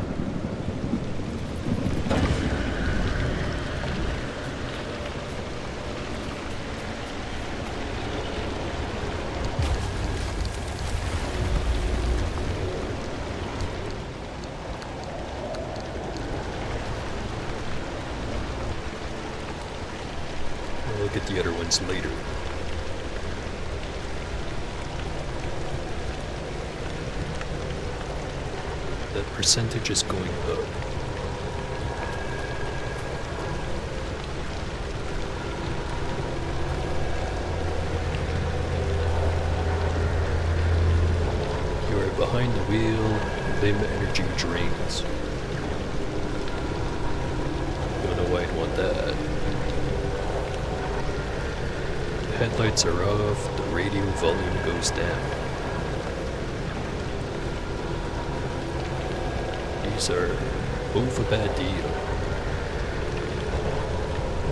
I'll look at the other ones later. That percentage is going up. You are behind the wheel, limb energy drains. Don't know why I'd want that. The headlights are off, the radio volume goes down. These are both a bad deal.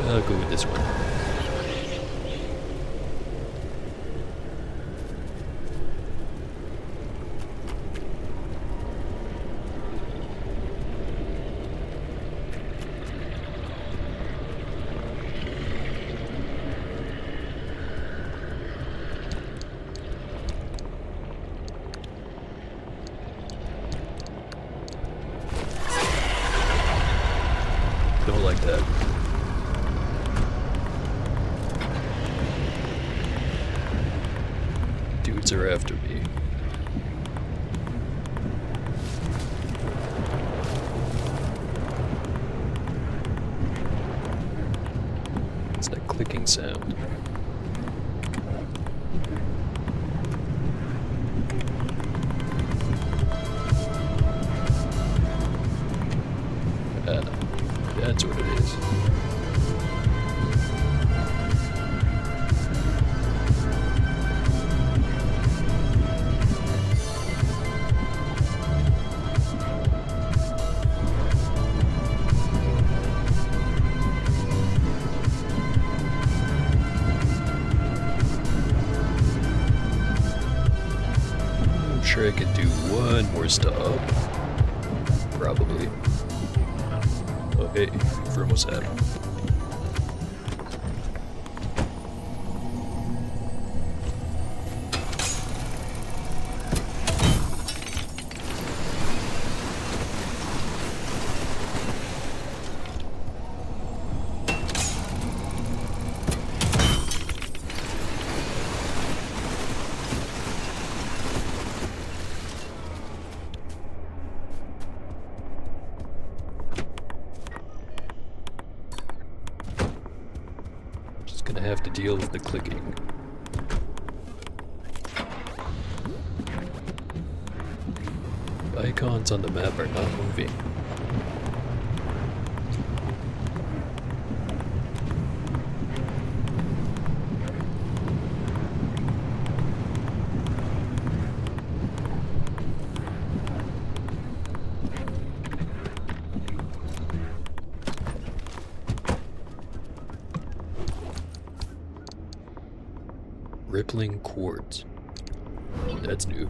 I'll go with this one. Don't like that. Dudes are after me. It's that clicking sound. That's what it is. I'm sure I could do one more stop. Probably. Hey, we're almost at him. Gonna have to deal with the clicking. Icons on the map are not moving. Rippling quartz. That's new.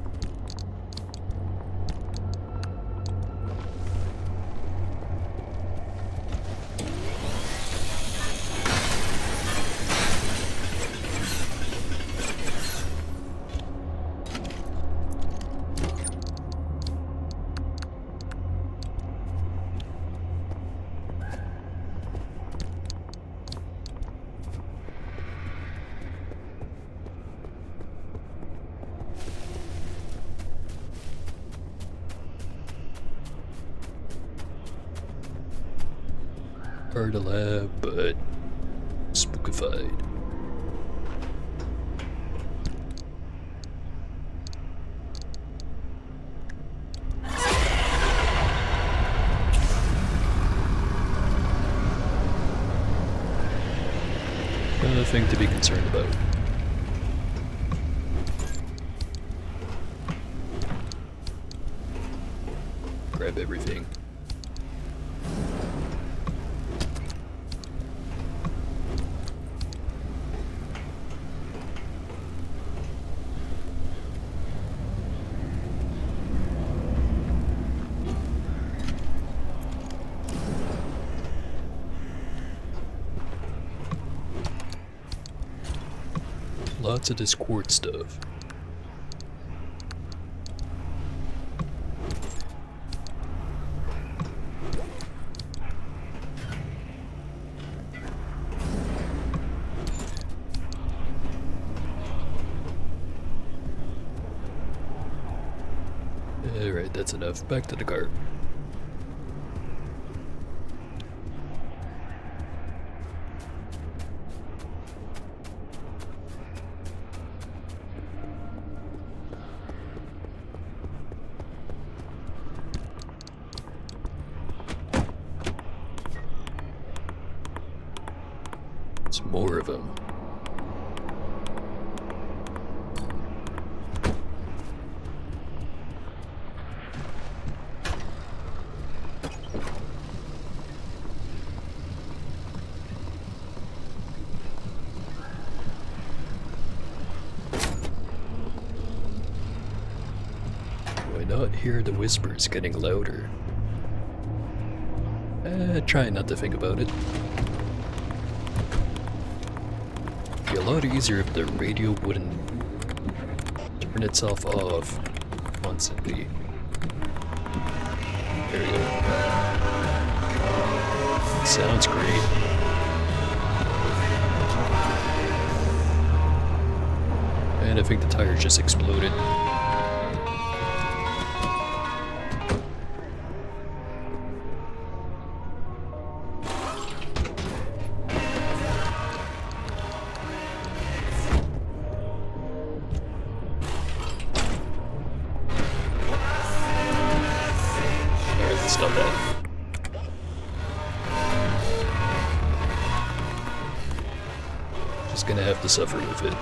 Hard to lab, but spookified. Nothing to be concerned about. Grab everything. lots of this quartz stuff. Alright, that's enough. Back to the car. It's more of them. Why not hear the whispers getting louder? Try not to think about it. Be a lot easier if the radio wouldn't turn itself off constantly. There you go. Sounds great. And I think the tire just exploded. Stop that. Just gonna have to suffer with it.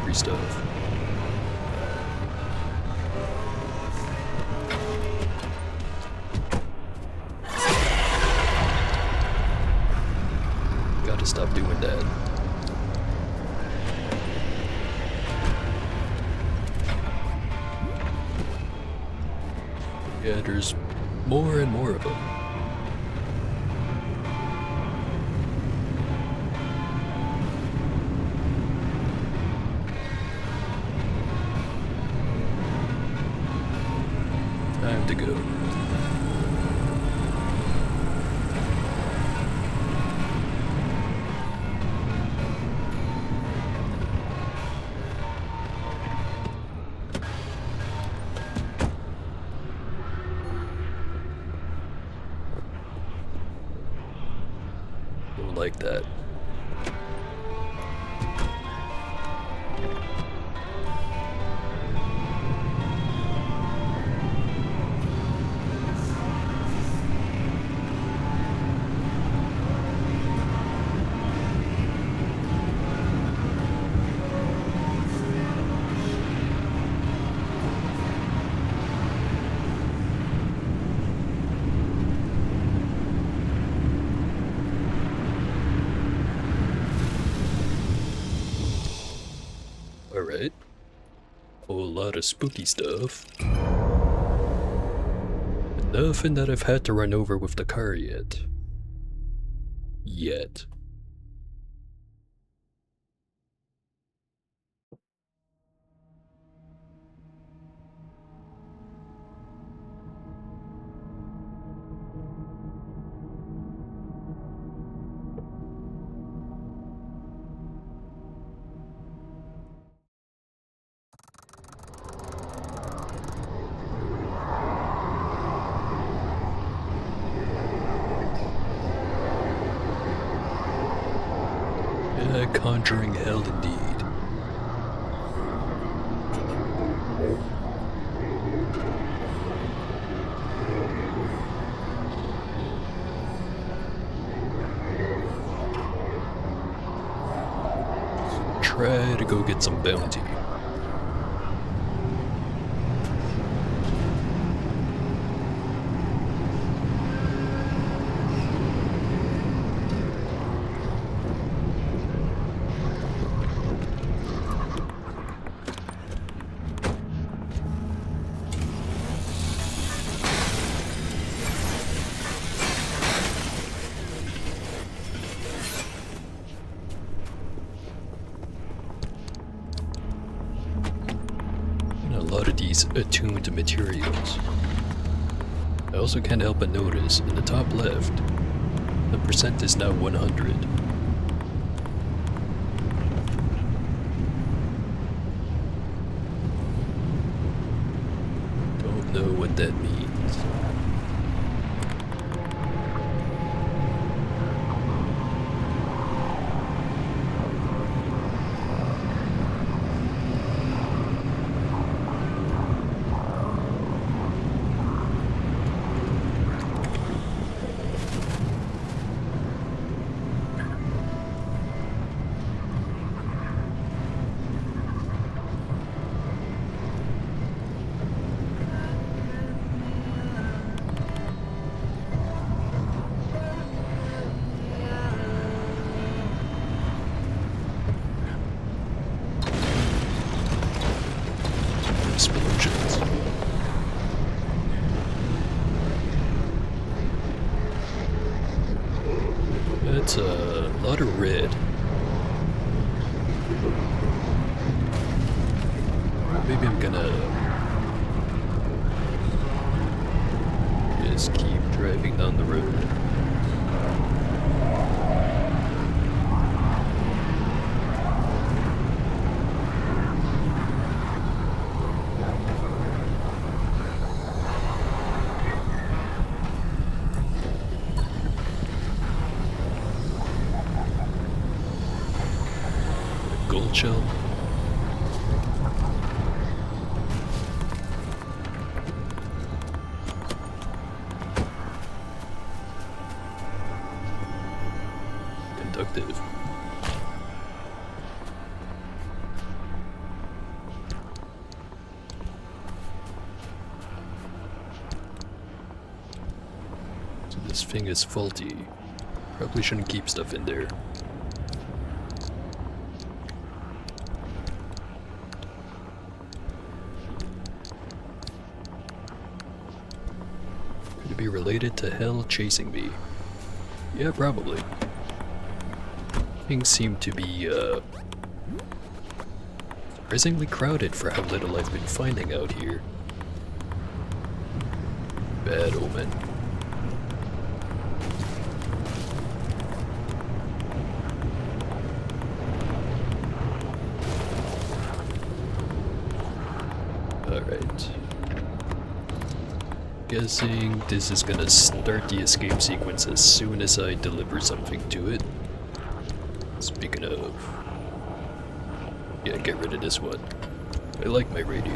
Free stuff. Gotta stop doing that. Yeah, there's more and more of them. Time to go. Don't like that. Alright. Whole lot of spooky stuff. Nothing that I've had to run over with the car yet. Yet. Conjuring hell indeed. Try to go get some bounty. lot of these attuned materials. I also can't help but notice in the top left, the percent is now 100. Don't know what that means. Explosions. That's a lot of red. Maybe I'm gonna just keep driving down the road. Gold shell. Conductive. So this thing is faulty. Probably shouldn't keep stuff in there. Could it be related to hell chasing me? Yeah, probably. Things seem to be, surprisingly crowded for how little I've been finding out here. Bad omen. Alright. Guessing this is gonna start the escape sequence as soon as I deliver something to it. Speaking of... yeah, get rid of this one. I like my radio.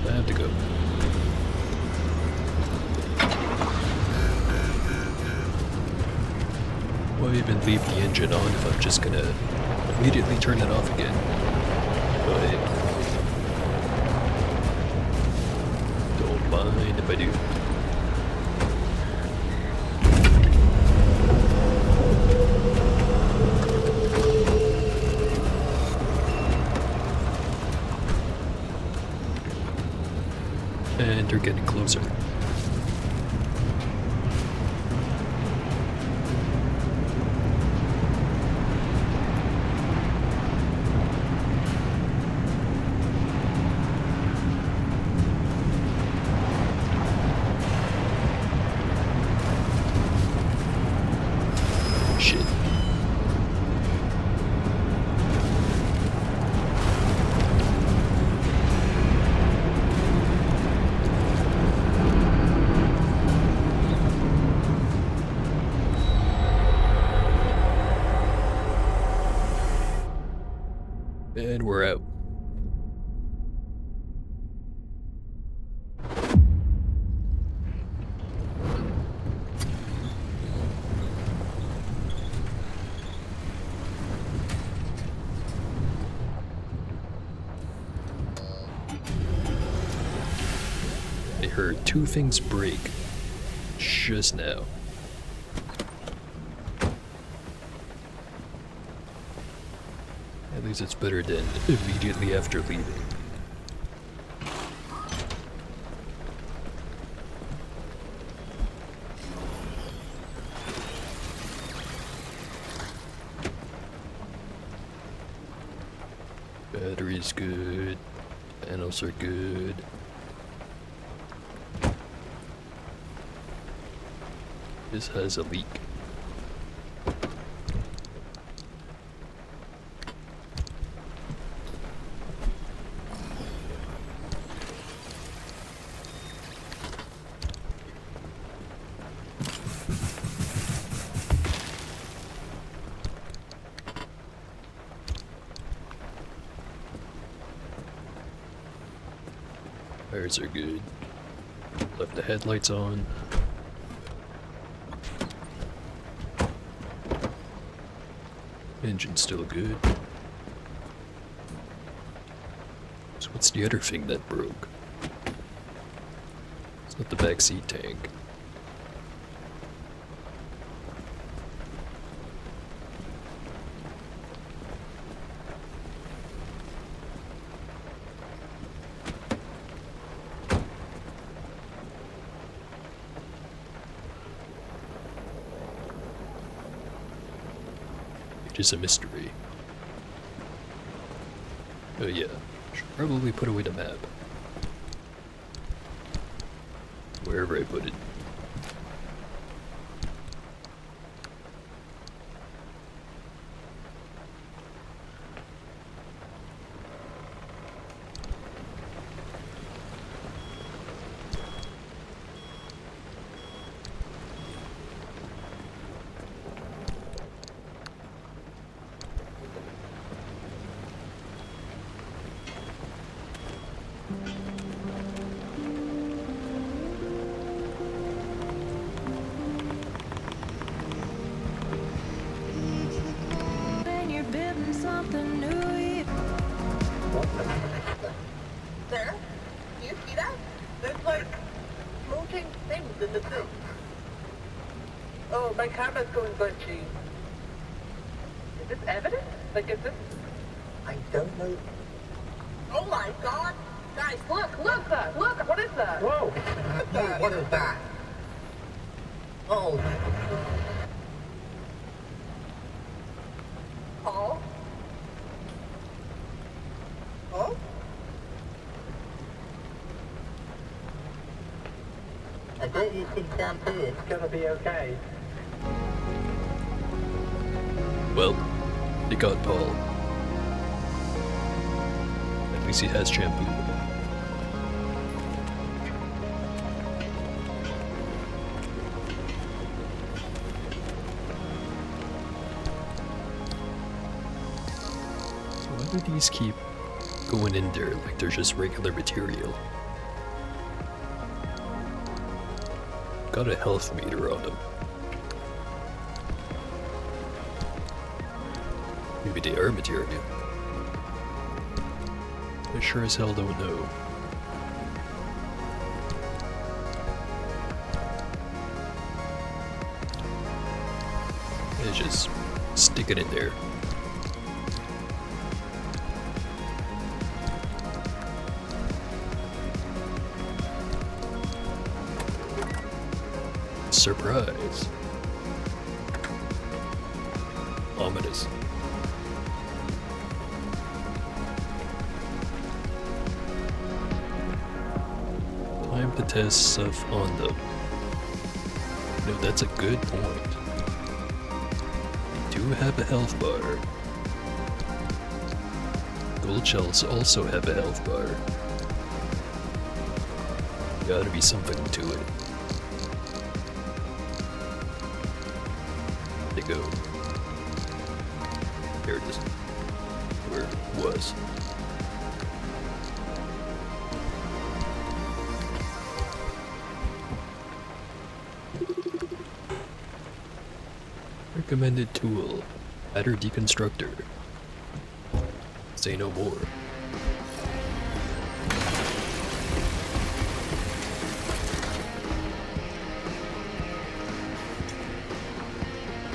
I have to go. Why even leave the engine on if I'm just gonna immediately turn it off again? But don't mind if I do. And they're getting closer. Shit. And we're out. I heard two things break just now. At least it's better than immediately after leaving. Battery's good. Panels are good. This has a leak. Tires are good. Left the headlights on. Engine's still good. So what's the other thing that broke? It's not the backseat tank. It is a mystery. Oh yeah, should probably put away the map. Wherever I put it. When you're building something new, There? Do you see that? There's like floating things in the thing. Oh, my camera's going glitchy. Is this evidence? Like, is this... I don't know. Oh my god! Guys, look! Look! Look! What is that? Whoa! What is that? Oh. Paul? Oh? I bet you see shampoo. It's gonna be okay. Well, they got Paul. At least he has shampoo. So why do these keep going in there like they're just regular material? Got a health meter on them. Maybe they are material. I sure as hell don't know. Let's just stick it in there. Surprise. Ominous. Time to test stuff on them. No, that's a good point. They do have a health bar. Gold shells also have a health bar. Gotta be something to it. They go. There it is. Where it was. Recommended tool. Adder deconstructor. Say no more.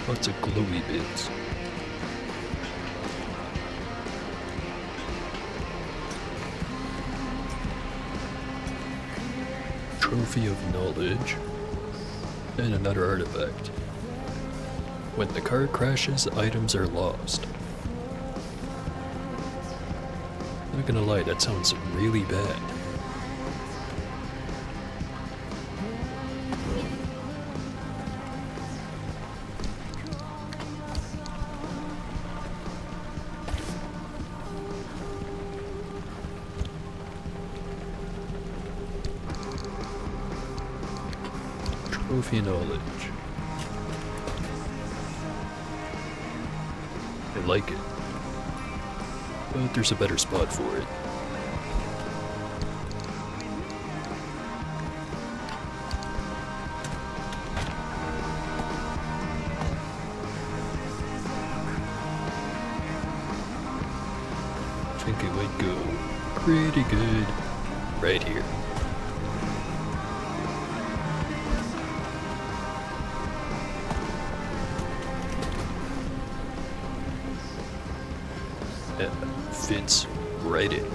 Lots of glowy bits. Trophy of knowledge. And another artifact. When the car crashes, items are lost. Not gonna lie, that sounds really bad. Trophy knowledge. I like it. But there's a better spot for it. I think it would go pretty good right here. Fits right in.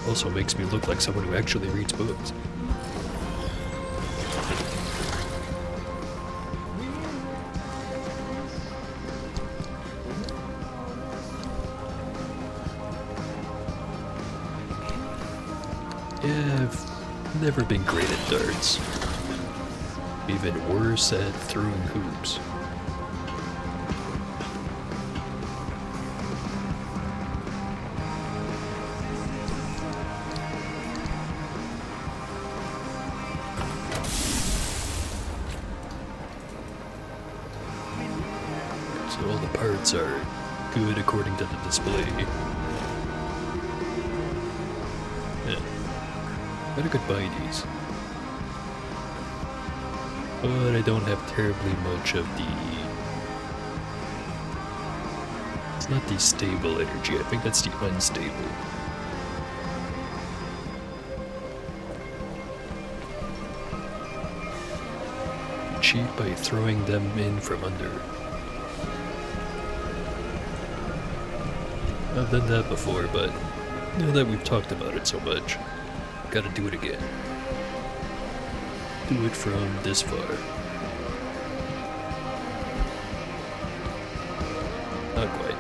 Also makes me look like someone who actually reads books. Yeah, I've never been great at darts. Even worse at throwing hoops. So all the parts are good according to the display. Yeah. Better could buy these. But I don't have terribly much of the... It's not the stable energy, I think that's the unstable. Cheat by throwing them in from under. I've done that before, but now that we've talked about it so much, gotta do it again. Do it from this far. Not quite.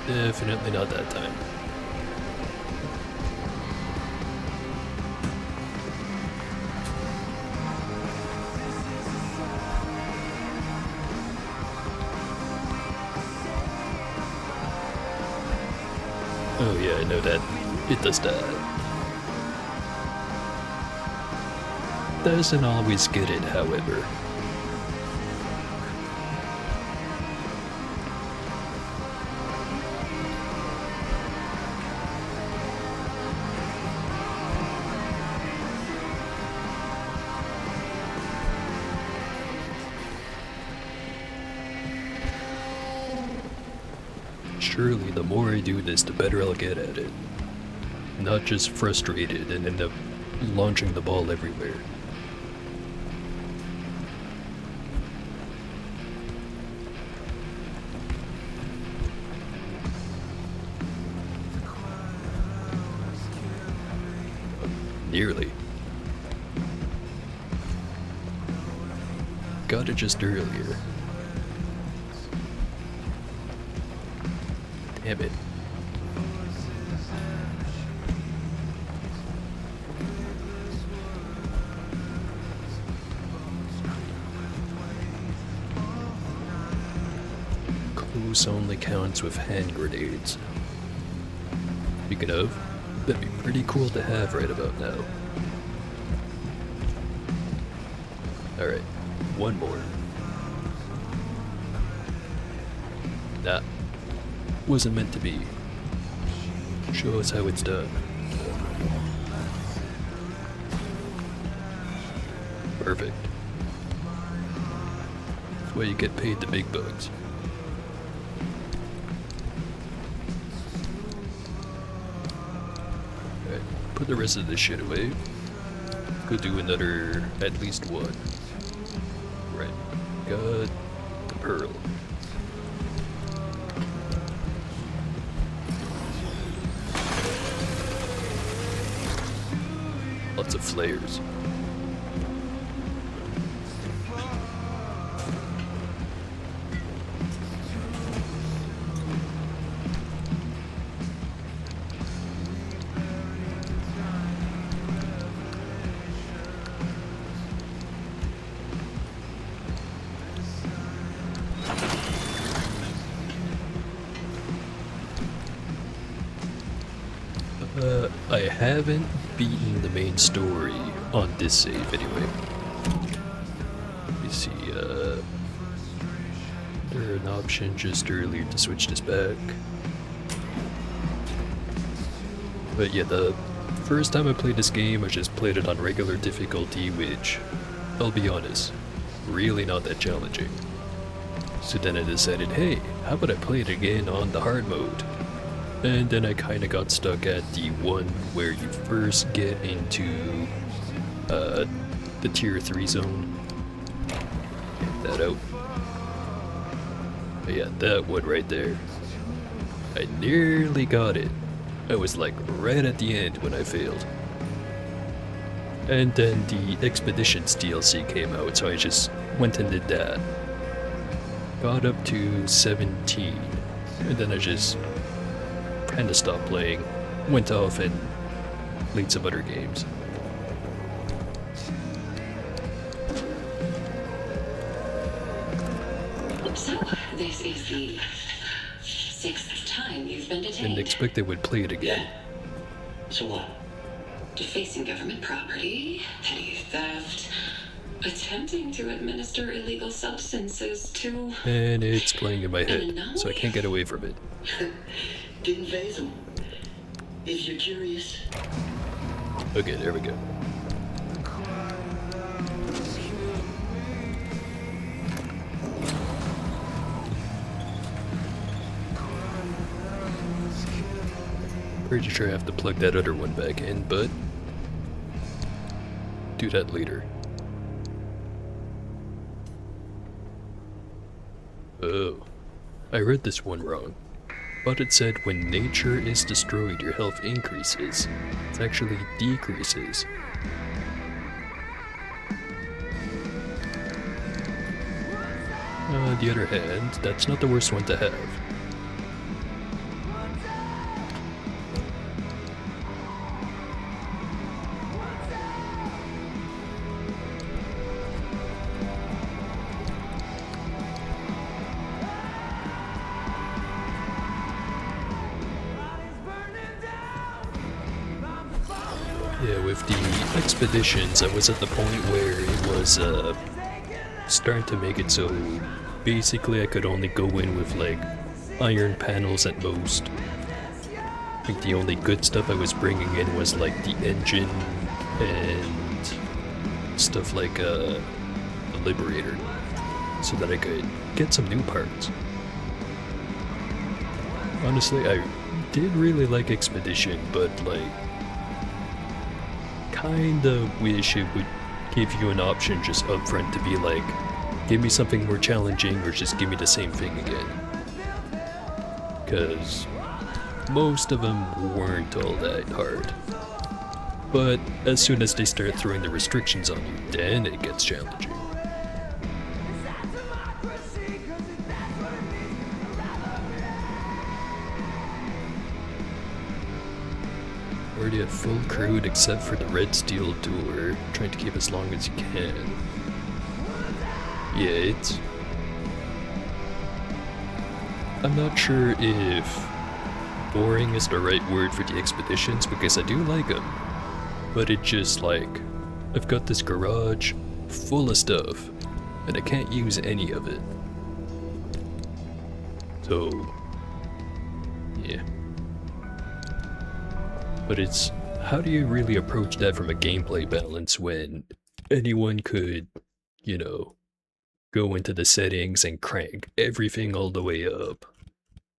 Definitely not that time. Oh yeah, I know that. It does that. Doesn't always get it, however. Surely the more I do this, the better I'll get at it. Not just frustrated and end up launching the ball everywhere. Nearly. Got it just earlier. Damn it. Close only counts with hand grenades. Speaking of, that'd be pretty cool to have right about now. Alright, one more. Nah. Wasn't meant to be. Show us how it's done. Perfect. That's why you get paid the big bucks. Alright, put the rest of this shit away. Go do another, at least one. Right, got the pearl. Lots of flares. I haven't beaten the main story on this save anyway. Let me see, there an option just earlier to switch this back. But yeah, the first time I played this game, I just played it on regular difficulty, which, I'll be honest, really not that challenging. So then I decided, hey, how about I play it again on the hard mode? And then I kinda got stuck at the one where you first get into the tier 3 zone. Get that out. But yeah, that one right there. I nearly got it. I was like right at the end when I failed. And then the Expeditions DLC came out, so I just went and did that. Got up to 17, and then I just kinda stopped playing, went off and played some other games. So, this is the 6th time you've been Didn't detained. expect they would play it again. Yeah. So what? Defacing government property, petty theft, attempting to administer illegal substances to... And it's playing in my head, so I can't get away from it. Didn't phase him. If you're curious. Okay, there we go. Pretty sure I have to plug that other one back in, but do that later. Oh, I read this one wrong. But it said when nature is destroyed, your health increases. It actually decreases. On the other hand, that's not the worst one to have. Yeah, with the Expeditions, I was at the point where it was starting to make it so basically I could only go in with like iron panels at most. I think the only good stuff I was bringing in was like the engine and stuff like the Liberator, so that I could get some new parts. Honestly, I did really like Expedition, but like kinda wish it would give you an option just upfront to be like, give me something more challenging or just give me the same thing again. Cause most of them weren't all that hard. But as soon as they start throwing the restrictions on you, then it gets challenging. Already at full crewed except for the Red Steel Door, trying to keep as long as you can. Yeah, it's... I'm not sure if boring is the right word for the Expeditions, because I do like them. But it just like, I've got this garage full of stuff, and I can't use any of it. So, yeah. But it's, how do you really approach that from a gameplay balance when anyone could, you know, go into the settings and crank everything all the way up?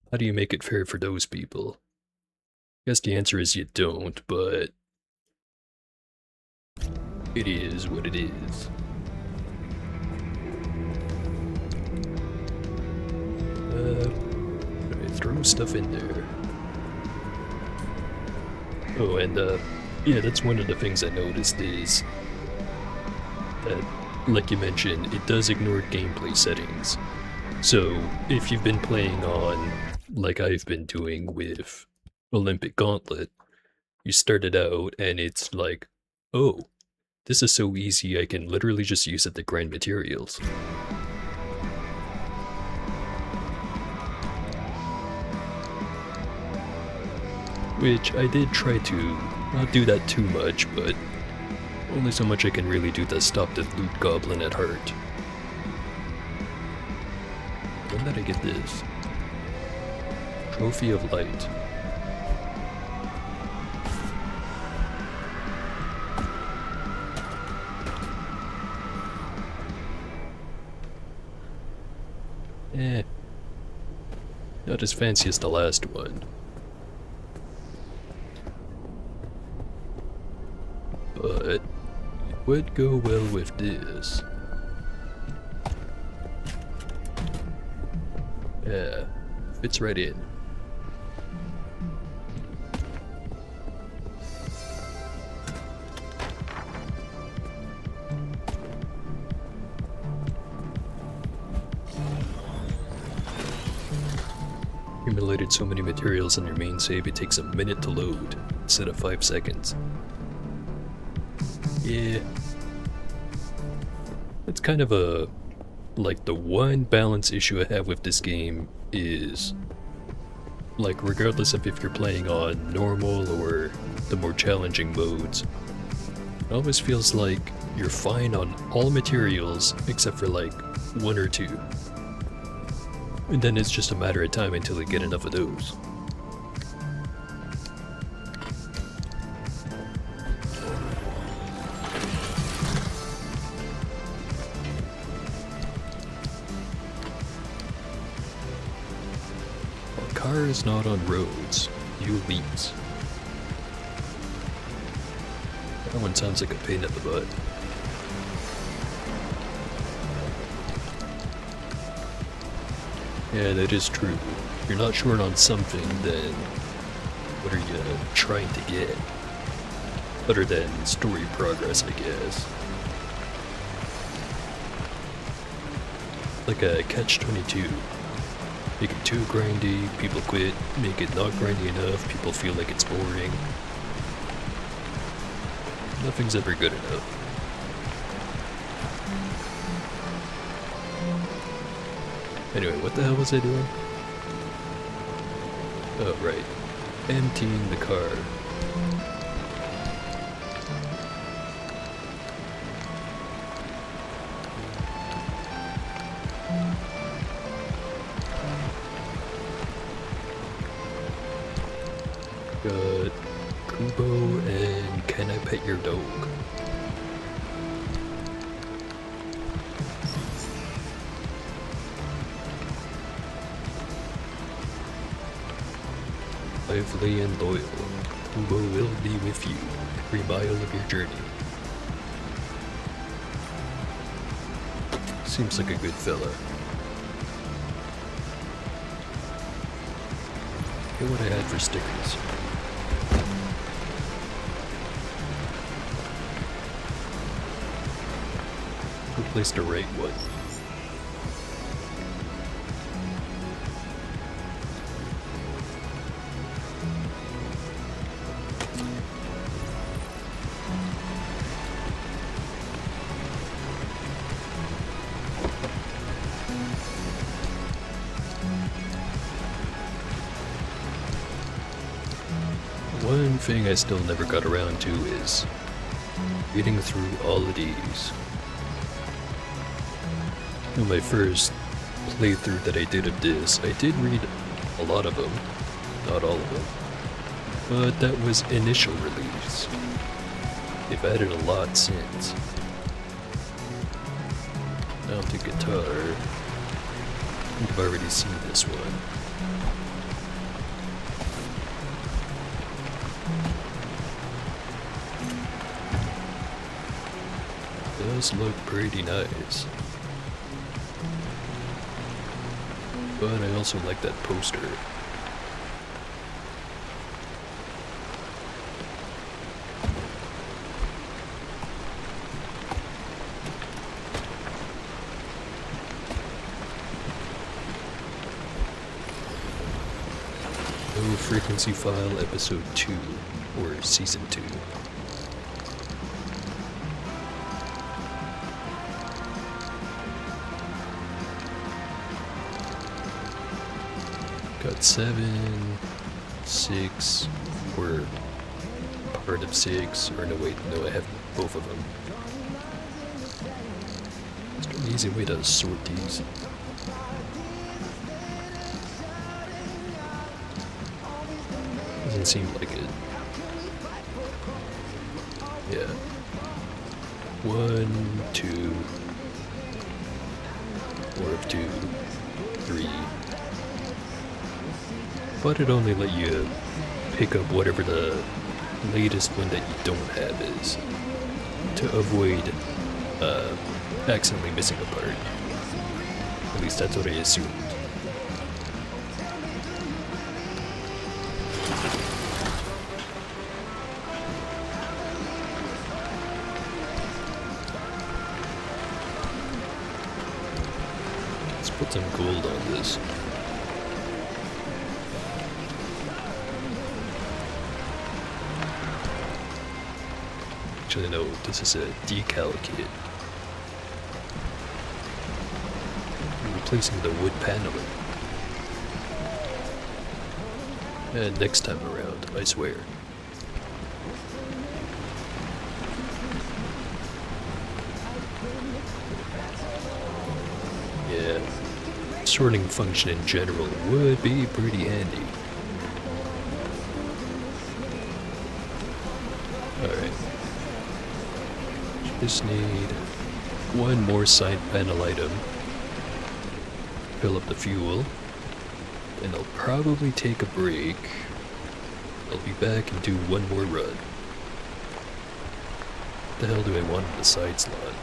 How do you make it fair for those people? I guess the answer is you don't, but it is what it is. I throw stuff in there. Oh, and yeah, that's one of the things I noticed is that, like you mentioned, it does ignore gameplay settings. So, if you've been playing on, like I've been doing with Olympic Gauntlet, you start it out and it's like, oh, this is so easy I can literally just use it to grind materials. which I did try to not do that too much, but only so much I can really do to stop the loot goblin at heart. When did I get this? Trophy of Light. Not as fancy as the last one. But it would go well with this. Yeah, fits right in. Accumulated so many materials on your main save, it takes a minute to load instead of 5 seconds. Yeah. It's kind of a... like, the one balance issue I have with this game is... like, regardless of if you're playing on normal or the more challenging modes, it always feels like you're fine on all materials except for like 1 or 2. And then it's just a matter of time until they get enough of those. Our car is not on roads, you elites. That one sounds like a pain in the butt. Yeah, that is true. If you're not sure on something, then what are you trying to get? Other than story progress, I guess. Like a catch-22. Make it too grindy, people quit. Make it not grindy enough, people feel like it's boring. Nothing's ever good enough. Anyway, what the hell was I doing? Oh, right. Emptying the car. Got Kubo and Can I Pet Your Dog? Lively and loyal, Kubo will be with you every mile of your journey. Seems like a good fella. Look what I had for stickers. Good place to rate one. One thing I still never got around to is reading through all of these. In my first playthrough that I did of this, I did read a lot of them, not all of them, but that was initial release. They've added a lot since. Now to guitar, I think I've already seen this one. Does look pretty nice. But I also like that poster. Low Frequency File Episode 2, or Season 2. Got 7, 6, were part of 6, or no wait, no, I have both of them. Is there an easy way to sort these? Doesn't seem like it. Yeah. 1, 2, 4 of 2, 3. But it only let you pick up whatever the latest one that you don't have is, to avoid accidentally missing a part. At least that's what I assumed. Let's put some gold on this. Actually, no, this is a decal kit. Replacing the wood paneling. And next time around, I swear. Yeah, sorting function in general would be pretty handy. Alright. Just need one more side panel item. Fill up the fuel. And I'll probably take a break. I'll be back and do one more run. What the hell do I want in the side slot?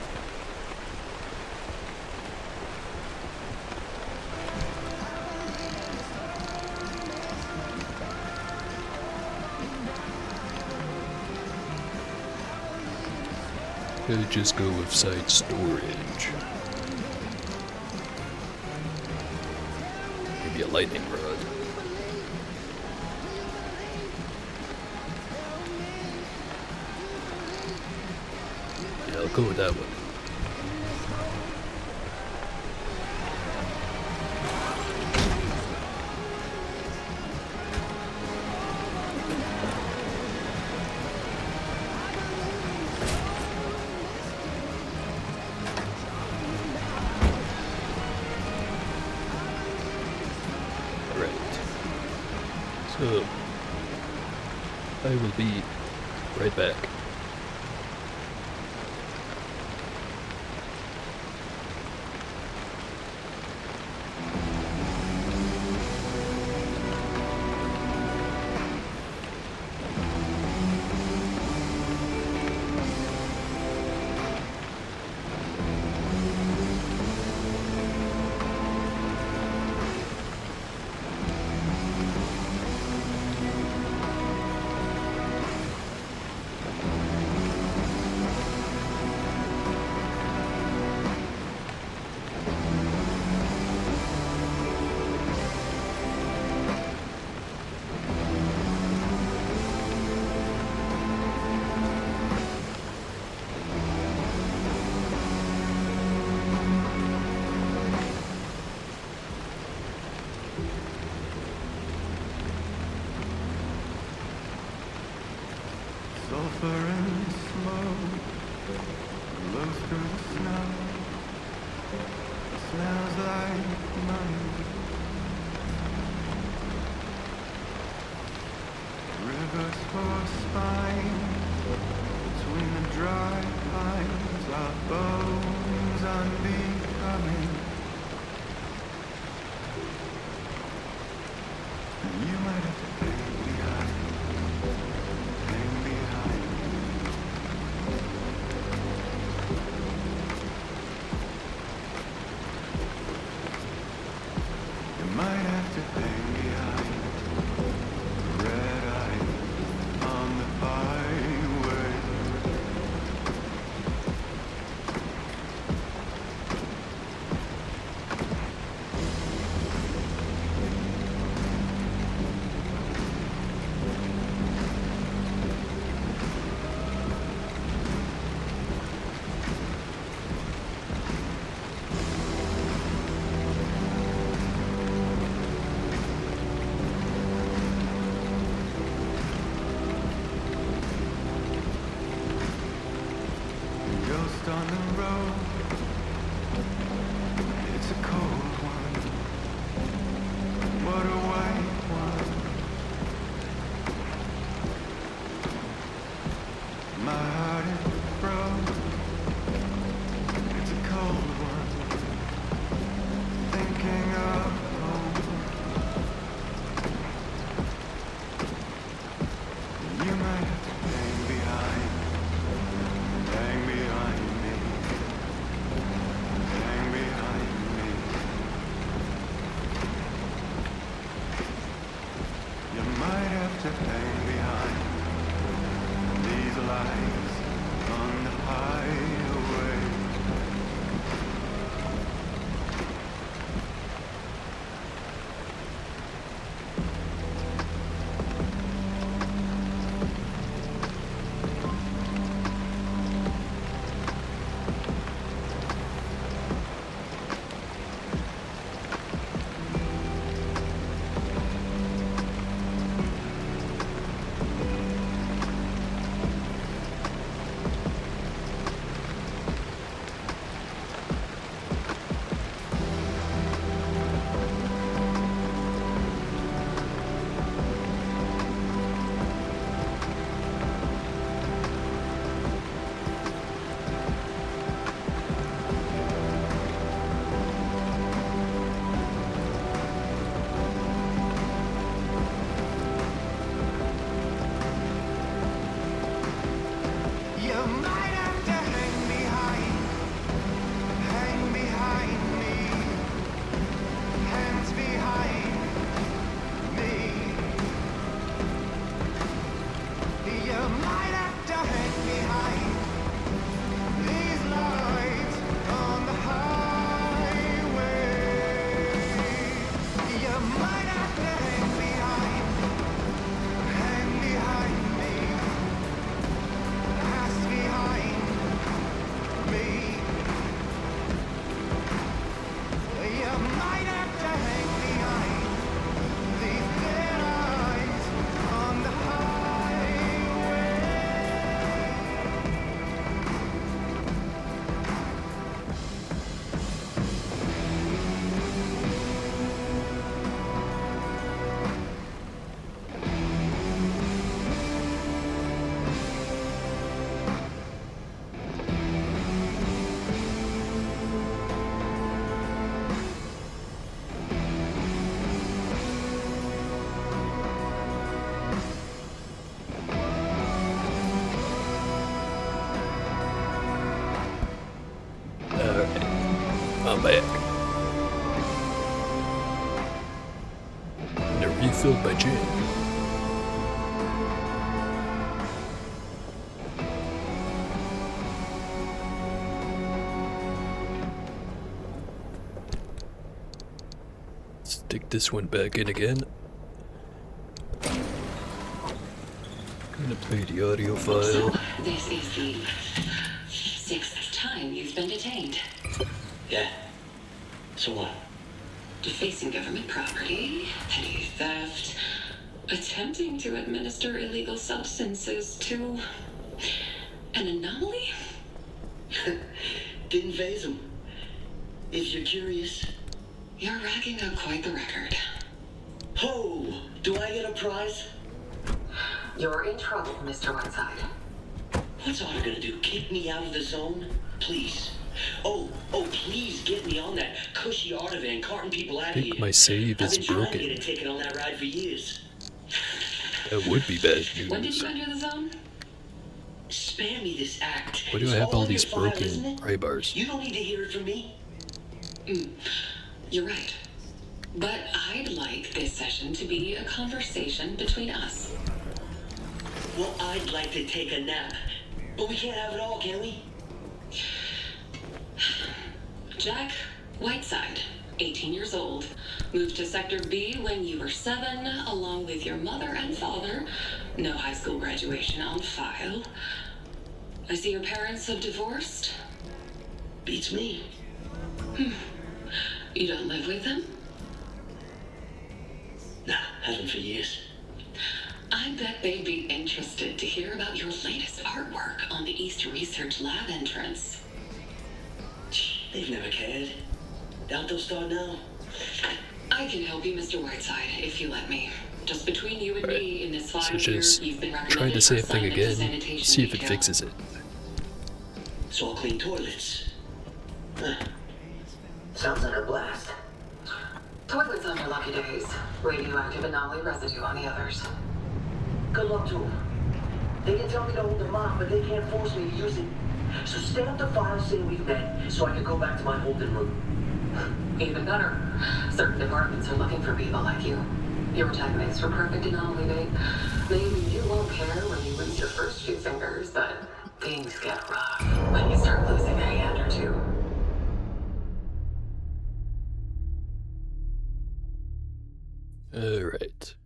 Could just go with side storage. Maybe a lightning rod. Yeah, I'll go with that one. So, I will be right back. Sulfur and smoke blows through the snow. Smells like money. Rivers for spine between the dry pines. Our bones unbecoming. And you might have to pay behind. You might have to hang behind the red eye on the byway. to hang behind these lights on the highway. You might have to hang behind me, hands behind me. You might have to hang behind these lights on the highway. You might have to hang behind me. Past behind me. You might have to hang behind these dead eyes on the highway. Alright, I'm back. And they're refilled by Jane. Stick this one back in again. Gonna play the audio file. So, this is the 6th time you've been detained. Yeah. So what? Defacing government property, petty theft, attempting to administer illegal substances to an anomaly? Didn't phase him. If you're curious. You're racking up quite the record. Ho! Do I get a prize? You're in trouble, Mr. Whiteside. What's Otter gonna do? Kick me out of the zone? Please. Oh, please get me on that cushy Artavan carting people out I of think here. my save I've is been trying to broken. get a ticket on that ride for years. That would be bad When did news. you enter the zone? Spare me this act. Why do I It's have all on these your file, broken isn't it? pry bars? You don't need to hear it from me. You're right. But I'd like this session to be a conversation between us. Well, I'd like to take a nap. But we can't have it all, can we? Jack Whiteside, 18 years old, moved to Sector B when you were 7, along with your mother and father. No high school graduation on file. I see your parents have divorced. Beats me. You don't live with them? Nah, haven't for years. I bet they'd be interested to hear about your latest artwork on the East Research Lab entrance. They've never cared. Doubt they'll start now. I can help you, Mr. Whiteside, if you let me. Just between you and me, in this 5 So years, just you've been try recommended the for same thing assignment to again, sanitation see if it detail. fixes it. So I'll clean toilets. Huh. Sounds like a blast. Toilets on your lucky days. Radioactive anomaly residue on the others. Good luck to them. They can tell me to hold the mop, but they can't force me to use it. So stamp the file saying we've met, so I can go back to my holding room. Even better. Certain departments are looking for people like you. Your techniques for perfect anomaly bait. Maybe you won't care when you lose your first few fingers, but things get rough when you start losing a hand or two. Alright.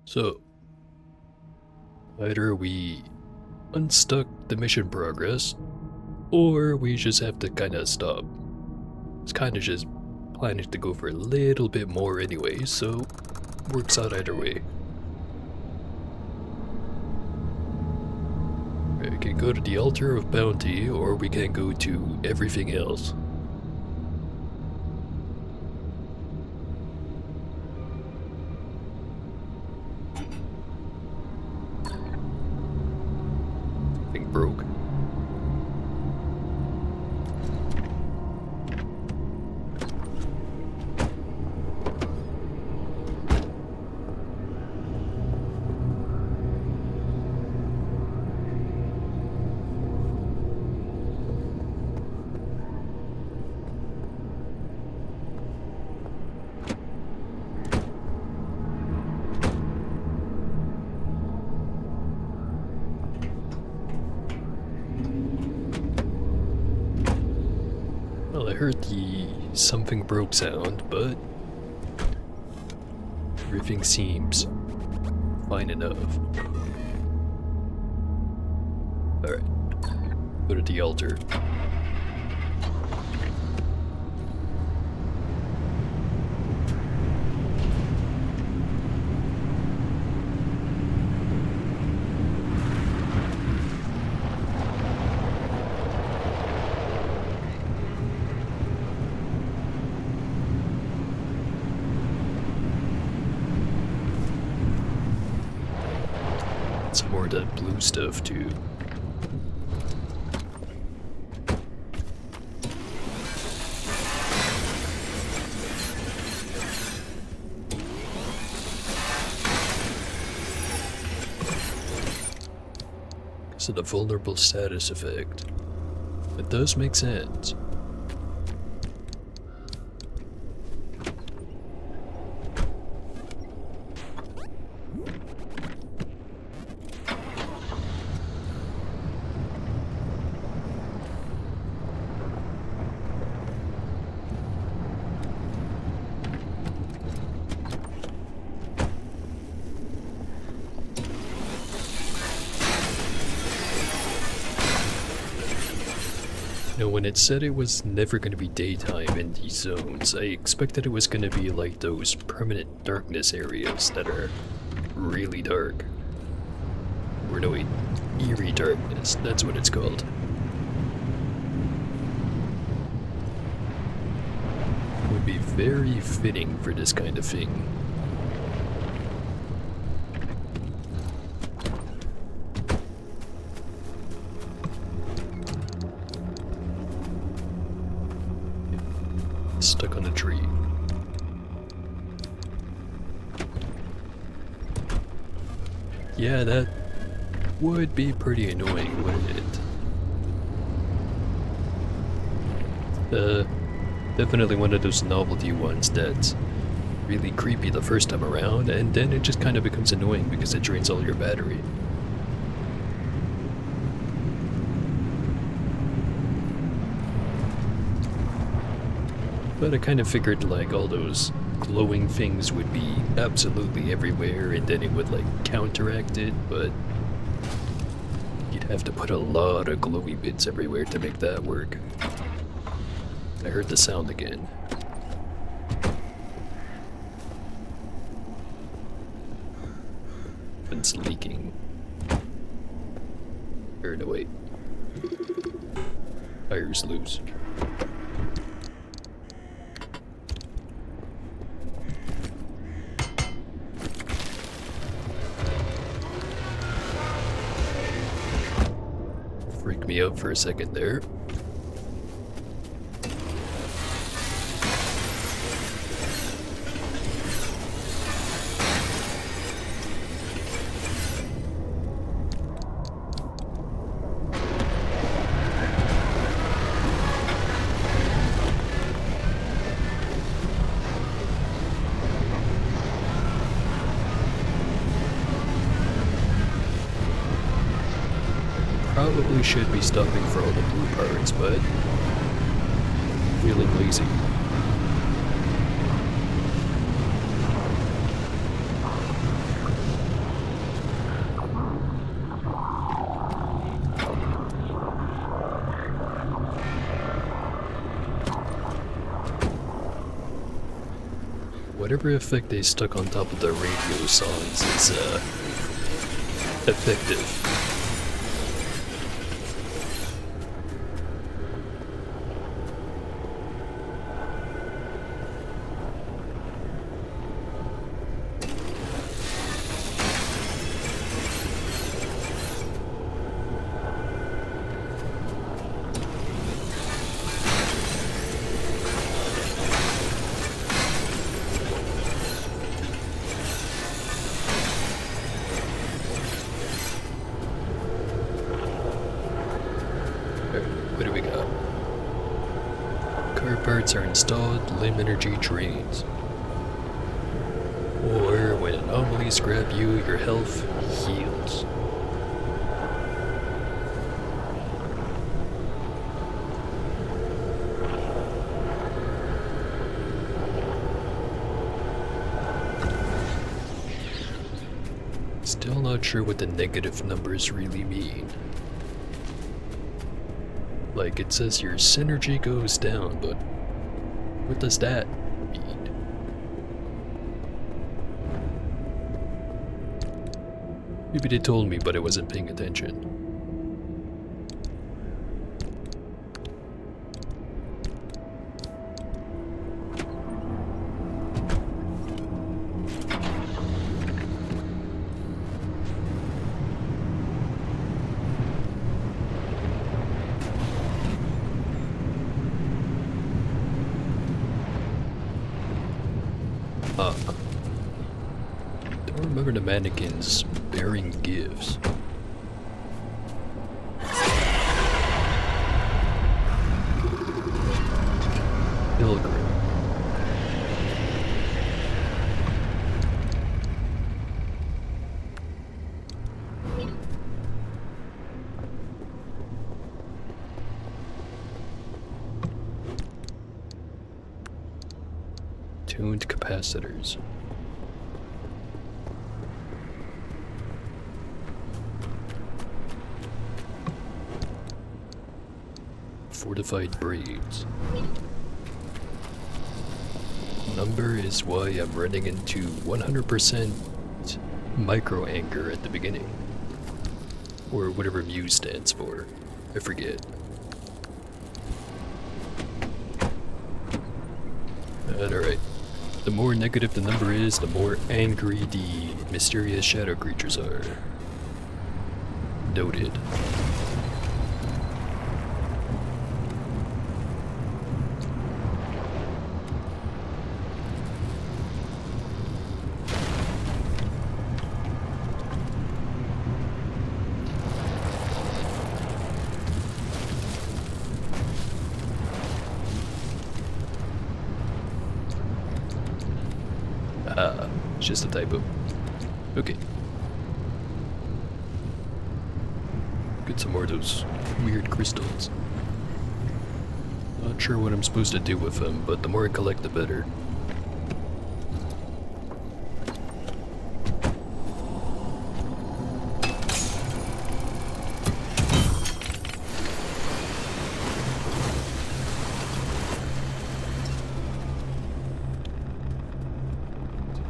So, either we unstuck the mission progress, or we just have to kind of stop. It's kind of just planning to go for a little bit more anyway, so works out either way. We can go to the altar of bounty, or we can go to everything else. Thing broke. Well, I heard the something broke sound, but everything seems fine enough. Alright, go to the altar. Some more of that blue stuff too. So the vulnerable status effect. It does make sense. Now, when it said it was never going to be daytime in these zones, I expected it was going to be like those permanent darkness areas that are really dark. Or no, wait, eerie darkness, that's what it's called. It would be very fitting for this kind of thing. Stuck on a tree. Yeah, that would be pretty annoying, wouldn't it? Definitely one of those novelty ones that's really creepy the first time around, and then it just kind of becomes annoying because it drains all your battery. But I kind of figured like all those glowing things would be absolutely everywhere and then it would like counteract it, but you'd have to put a lot of glowy bits everywhere to make that work. I heard the sound again. It's leaking. Or no, wait. Fire's loose. Freaked me out for a second there. Probably should be stopping for all the blue parts, but feeling lazy. Whatever effect they stuck on top of the radio songs is, effective. What do we got? Car parts are installed, limb energy drains. Or when anomalies grab you, your health heals. Still not sure what the negative numbers really mean. Like, it says your synergy goes down, but what does that mean? Maybe they told me, but I wasn't paying attention. Don't remember the mannequins bearing gifts. Pilgrim. Tuned capacitors. Fortified braids. Number is why I'm running into 100% micro anger at the beginning. Or whatever Mu stands for. I forget. Alright. The more negative the number is, the more angry the mysterious shadow creatures are. Noted. It's just a typo. Okay. Get some more of those weird crystals. Not sure what I'm supposed to do with them, but the more I collect, the better.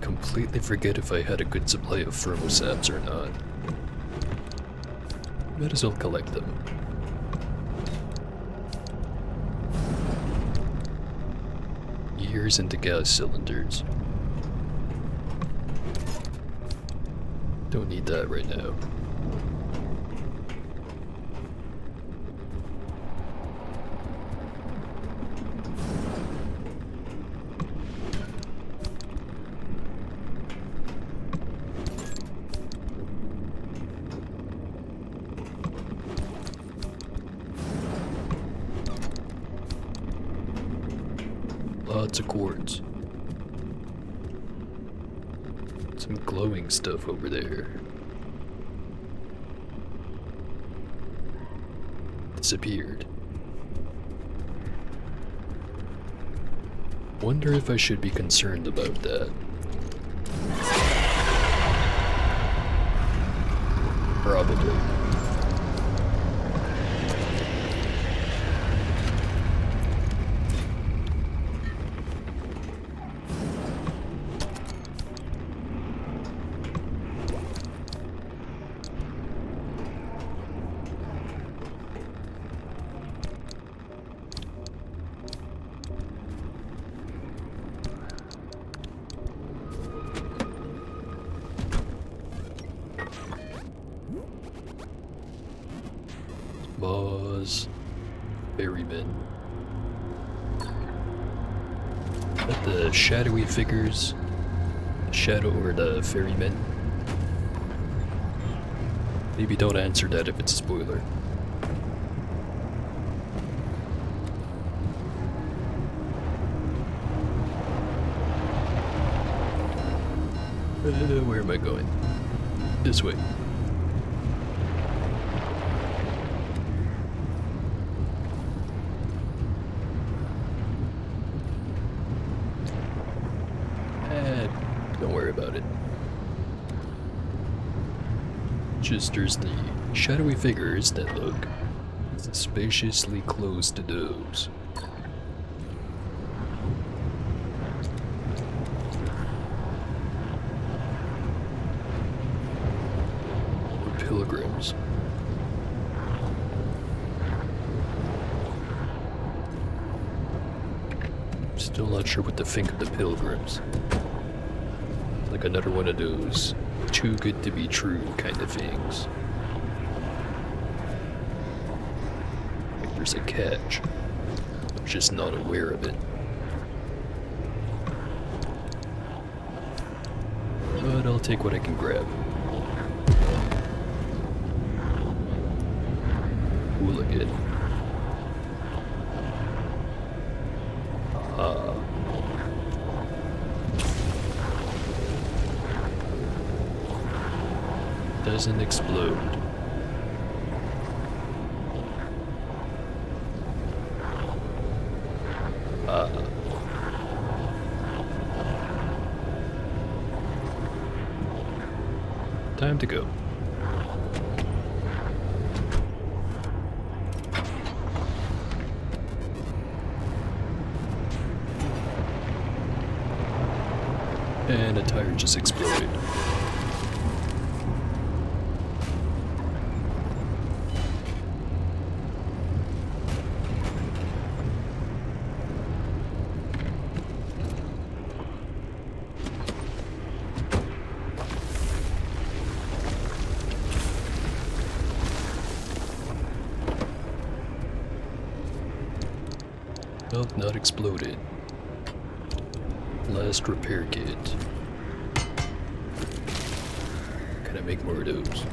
Completely forget if I had a good supply of thermosaps or not. Might as well collect them. Years into gas cylinders. Don't need that right now. Lots of quartz. Some glowing stuff over there. disappeared. Wonder if I should be concerned about that. Probably. Boss, ferryman. But the shadowy figures, shadow or the ferryman. Maybe don't answer that if it's a spoiler. Where am I going? This way. Don't worry about it. Just there's the shadowy figures that look suspiciously close to those. Or pilgrims. Still not sure what to think of the pilgrims. Like another one of those too good to be true kind of things. Like there's a catch. I'm just not aware of it. But I'll take what I can grab. Hooligan. Doesn't explode. Time to go. And a tire just exploded. Nope, not exploded. Last repair kit. Can I make more of those?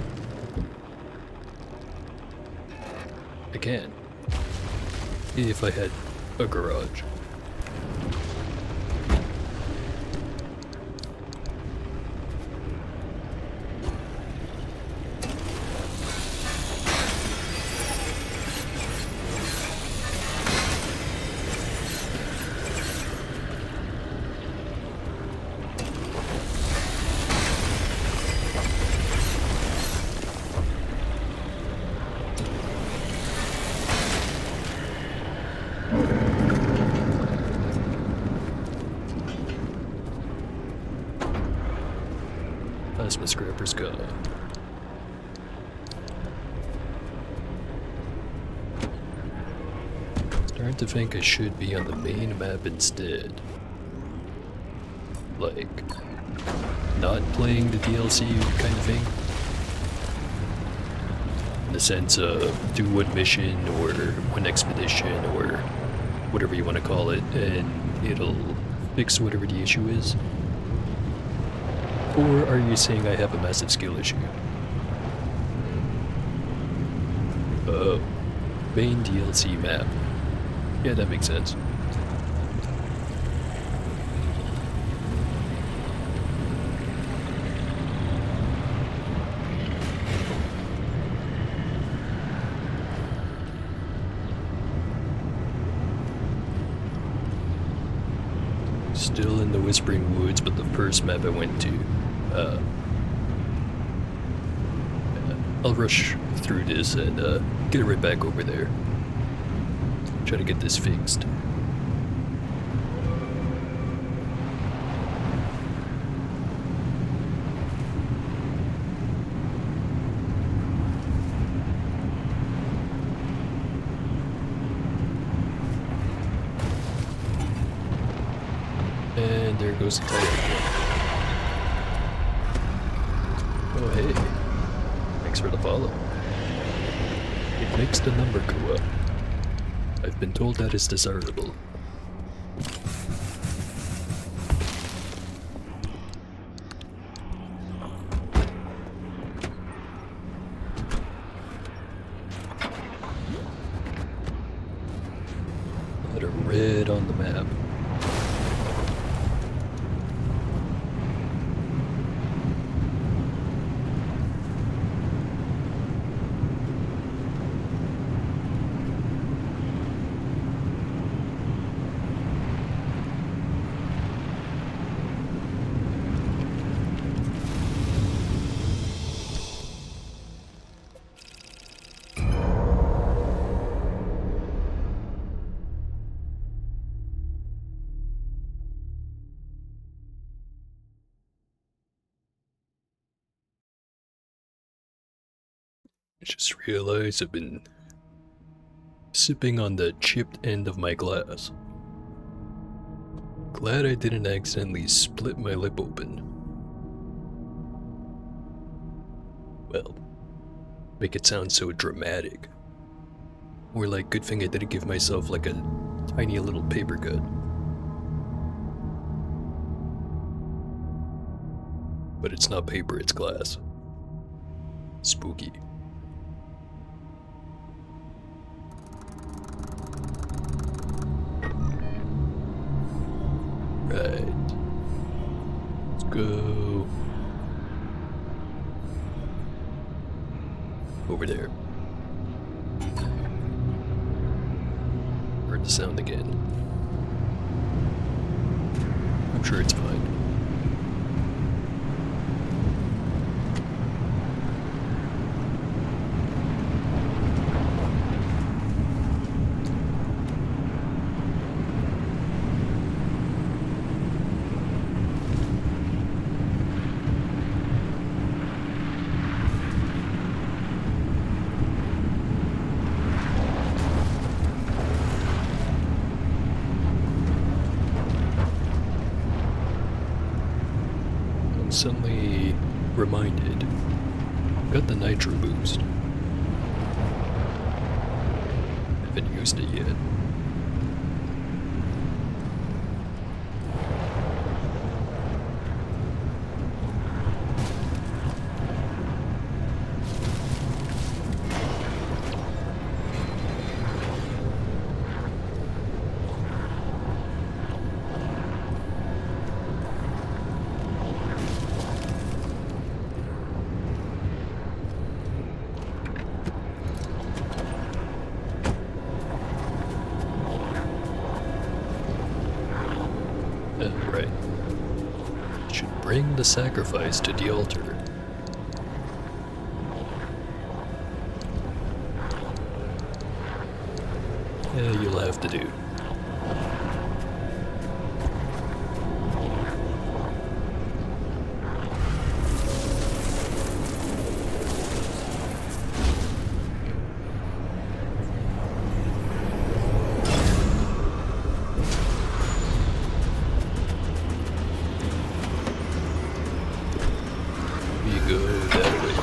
I can. If I had a garage. Plasma scrapper's gone. Starting to think I should be on the main map instead. Like, not playing the DLC kind of thing. In the sense of do one mission or one expedition or whatever you want to call it, and it'll fix whatever the issue is. Or are you saying I have a massive skill issue? Oh, main DLC map. Yeah, that makes sense. still in the Whispering Woods, but the first map I went to. I'll rush through this and get it right back over there. Try to get this fixed. And there goes the tire again. Oh hey, thanks for the follow. It makes the number go up. I've been told that is desirable. Letter red on the map. I just realized I've been sipping on the chipped end of my glass. Glad I didn't accidentally split my lip open. Well, make it sound so dramatic. Or like, good thing I didn't give myself like a tiny little paper cut. But it's not paper, it's glass. Spooky. Right. Let's go over there. Heard the sound again. I'm sure it's fine. Suddenly reminded, got the nitro boost. Haven't used it yet. Right. Should bring the sacrifice to the altar. Yeah, you'll have to do. Go that way.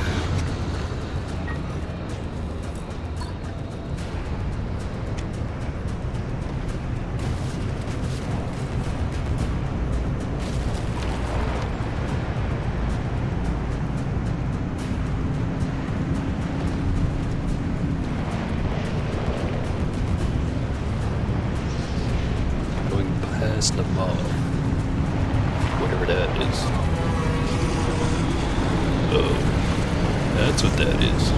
Going past the mall. Whatever that is. Oh, that's what that is.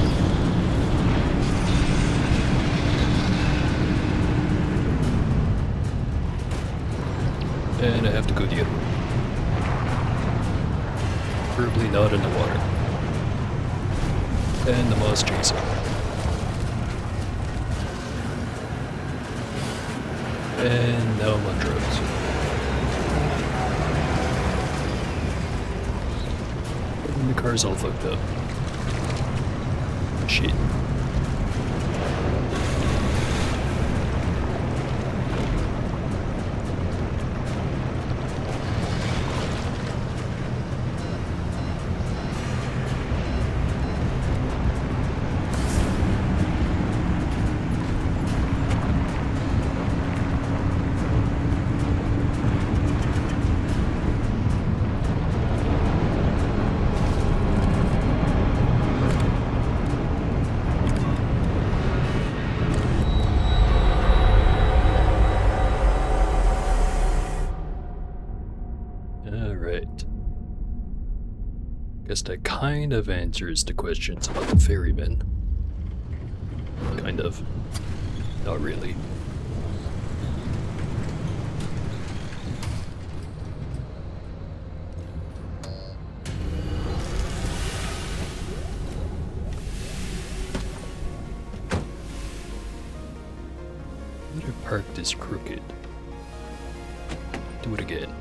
And I have to go the other way. Preferably not in the water. And the moss chaser. And now I'm on drugs. And the car's all fucked up. Shit. Alright. Guess that kind of answers the questions about the ferryman. Kind of. Not really. Why parked is crooked? Do it again.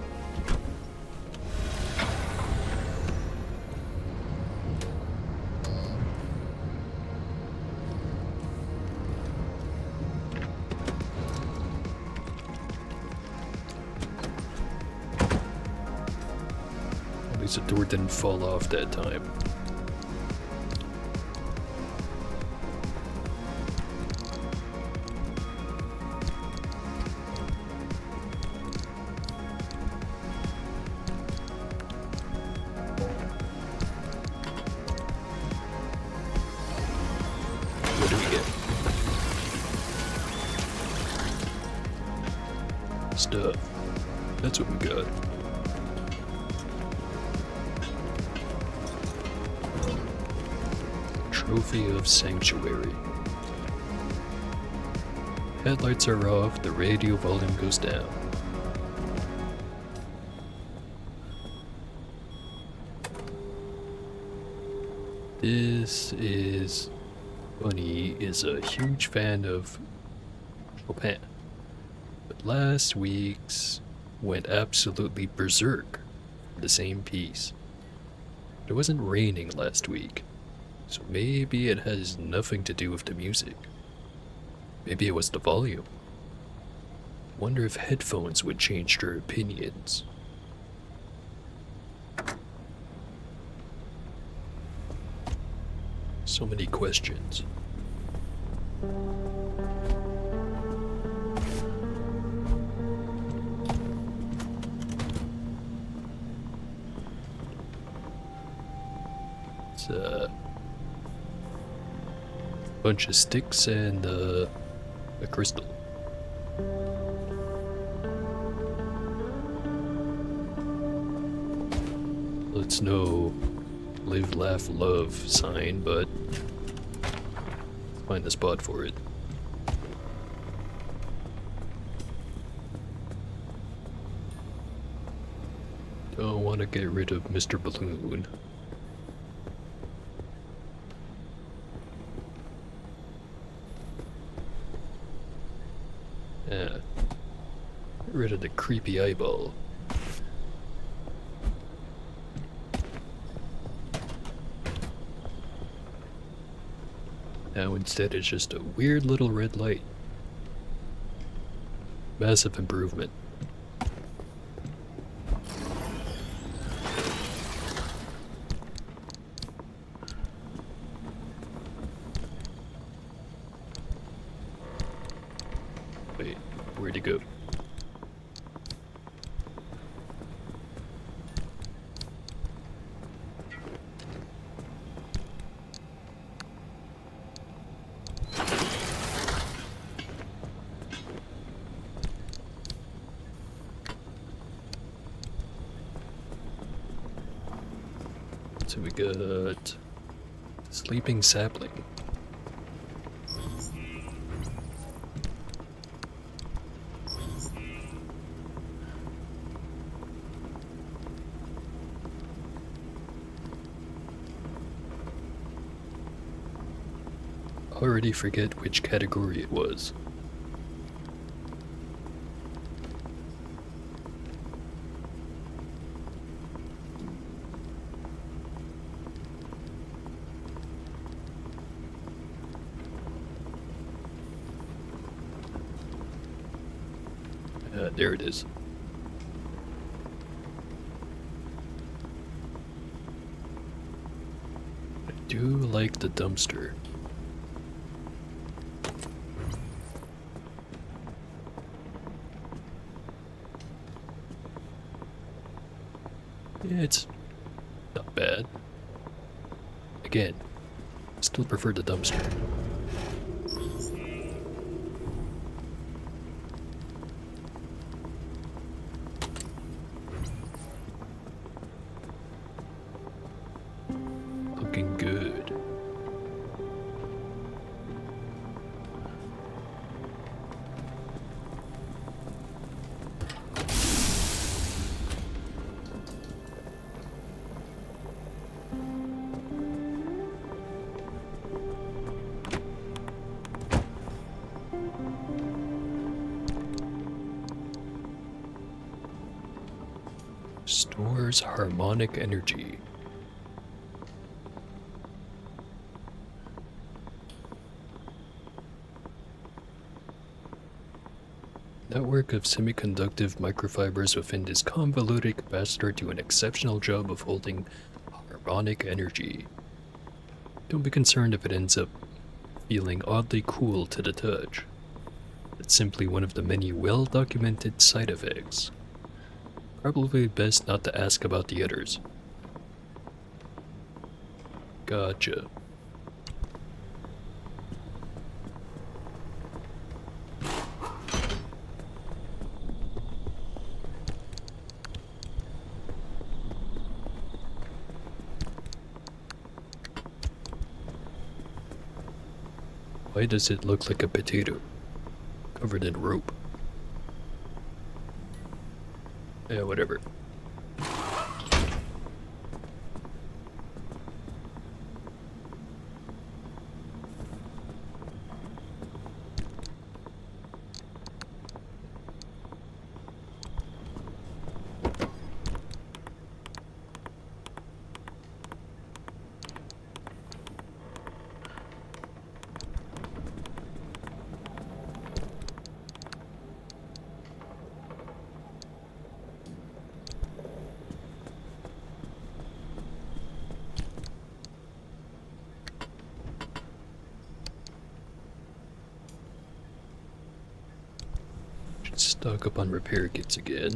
At least the door didn't fall off that time. What do we get? Stuff. That's what we got. Trophy of Sanctuary. Headlights are off, the radio volume goes down. This is... Bunny is a huge fan of Chopin, but last week's went absolutely berserk for the same piece. It wasn't raining last week, so maybe it has nothing to do with the music. Maybe it was the volume. Wonder if headphones would change their opinions. So many questions. It's a bunch of sticks and a crystal. Well, it's no live, laugh, love sign, but find the spot for it. Don't want to get rid of Mr. Balloon. Yeah. Get rid of the creepy eyeball. Now instead it's just a weird little red light. Massive improvement. Wait, where'd he go? So we got Sleeping Sapling. already forget which category it was. There it is. I do like the dumpster. Yeah, it's not bad. Again, still prefer the dumpster. Looking good. Stores harmonic energy. Network of semiconductive microfibers within this convoluted capacitor do an exceptional job of holding harmonic energy. Don't be concerned if it ends up feeling oddly cool to the touch. It's simply one of the many well-documented side effects. Probably best not to ask about the others. Gotcha. Why does it look like a potato? Covered in rope. Yeah, whatever. Stock up on repair kits again.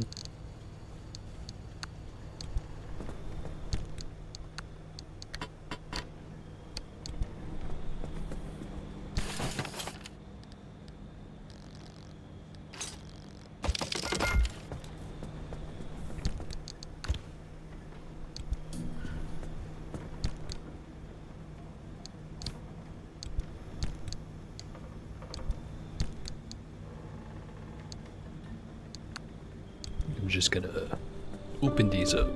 I'm just gonna open these up.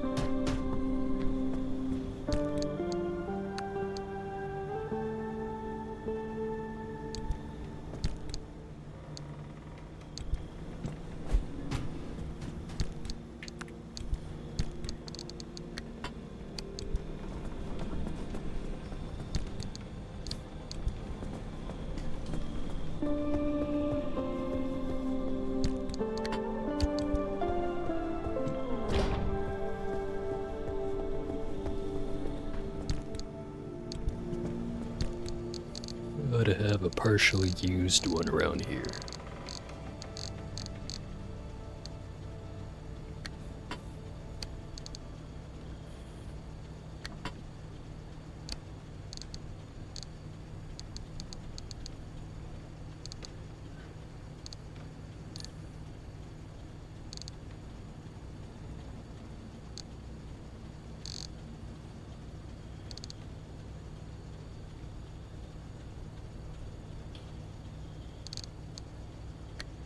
Gotta have a partially used one around here.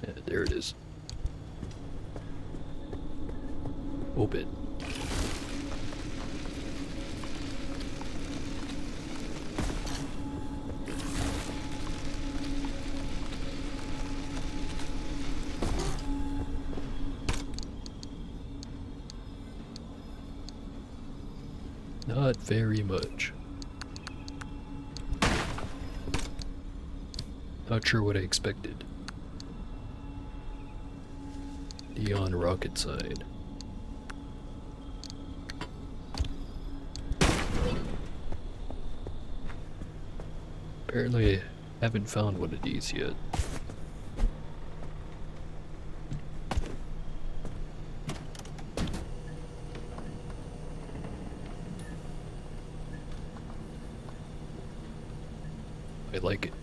Yeah, there it is. Open. Not very much. Not sure what I expected. Neon rocket side. Apparently I haven't found one of these yet. I like it.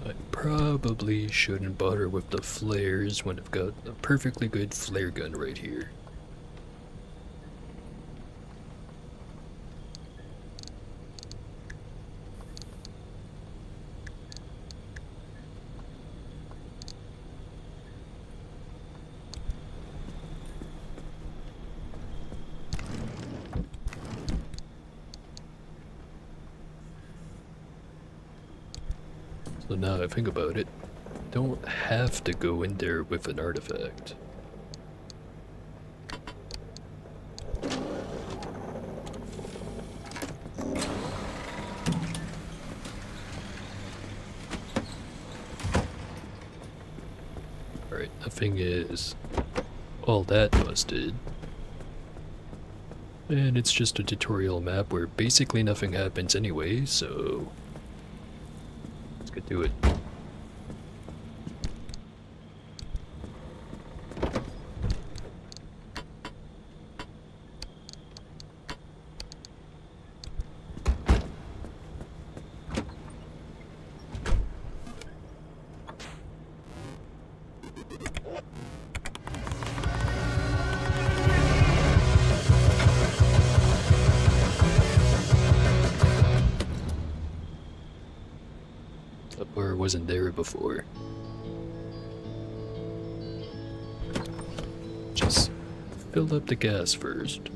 I probably shouldn't bother with the flares when I've got a perfectly good flare gun right here. So now I think about it, don't have to go in there with an artifact. Alright, nothing is all that busted. And it's just a tutorial map where basically nothing happens anyway, so let's get to it. That bar wasn't there before. Just fill up the gas first.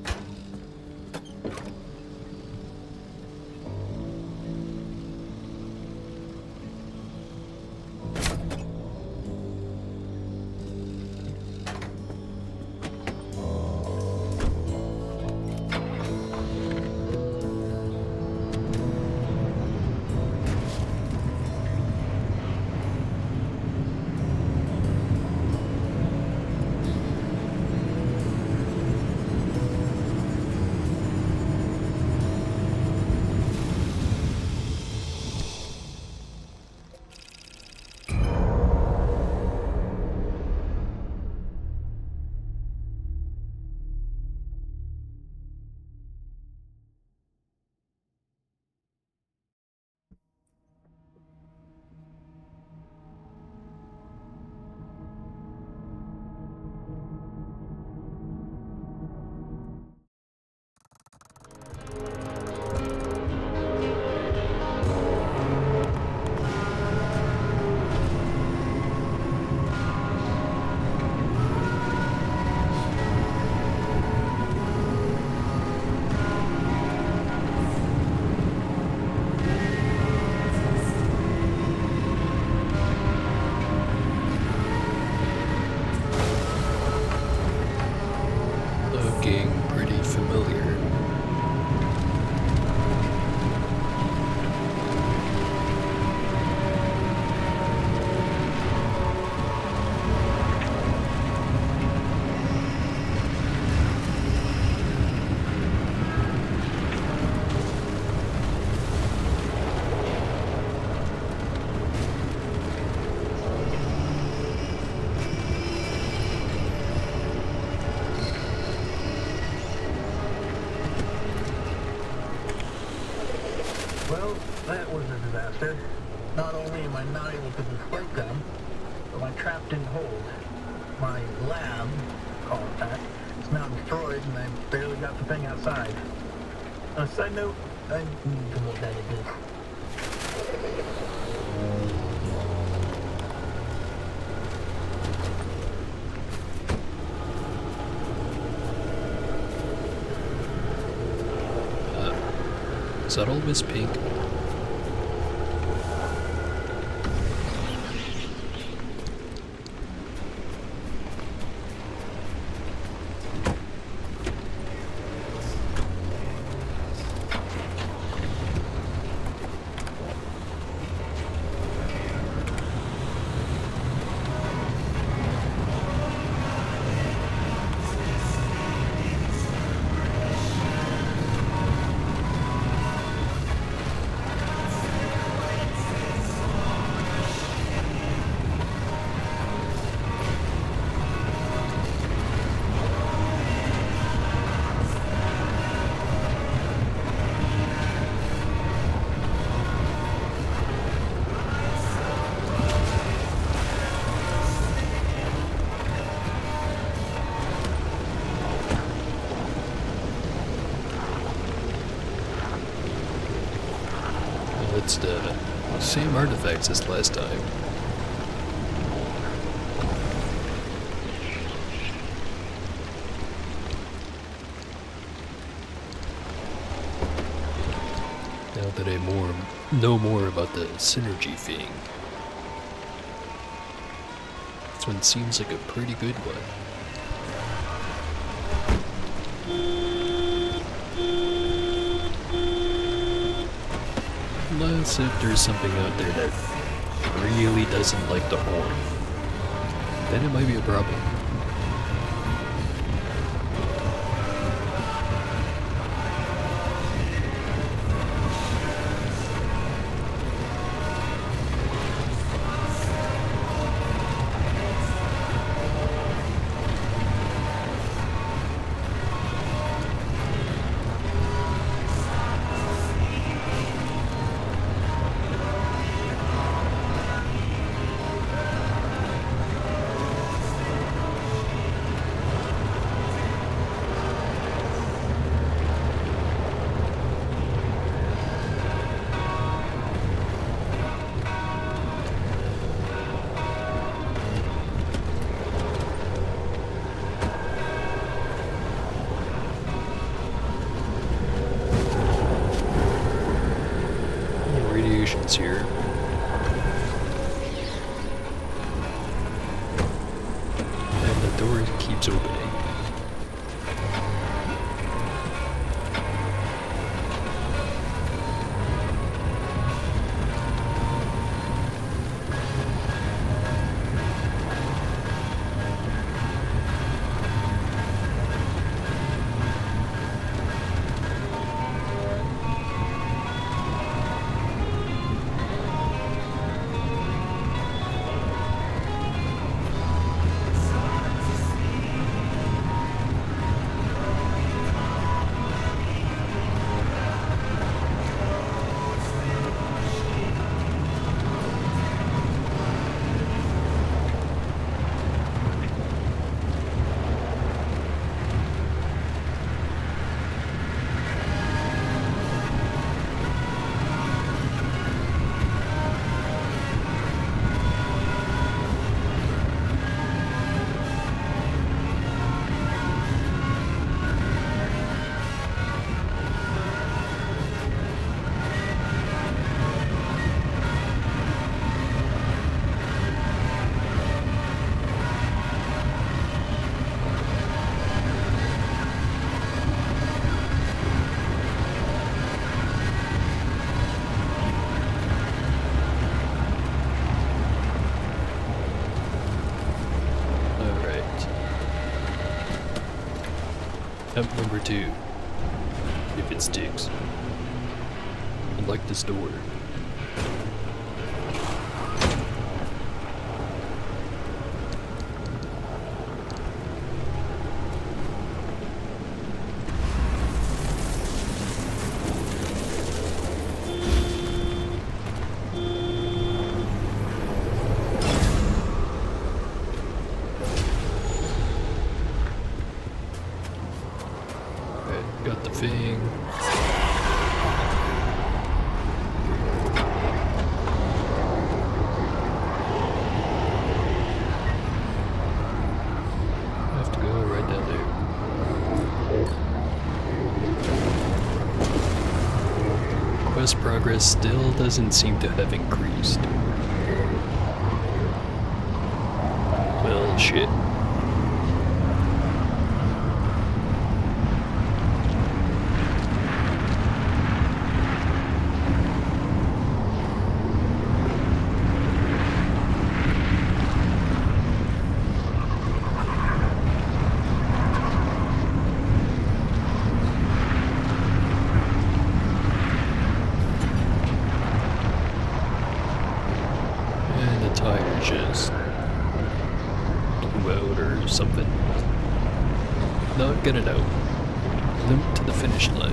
Master. Not only am I not able to deflate them, but my trap didn't hold. My lab, call it that, is now destroyed and I barely got the thing outside. On a side note, I need to look at it. Is that all Miss Pink? It's the same artifacts as last time. Now that I know more about the synergy thing, this one seems like a pretty good one. Unless if there's something out there that really doesn't like the horn, then it might be a problem. Radiation's here. And the door keeps opening. Attempt number 2. If it sticks. Unlock this door. progress still doesn't seem to have increased. Well, shit. And the tire just blew out or something. Not getting out. Limp to the finish line.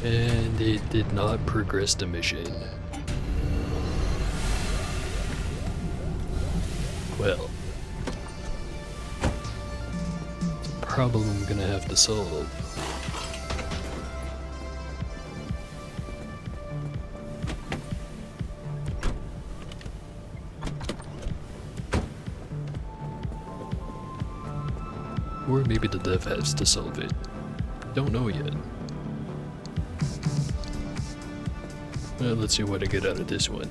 And it did not progress the mission. Well, it's a problem I'm gonna have to solve. Or maybe the dev has to solve it. Don't know yet. Let's see what I get out of this one.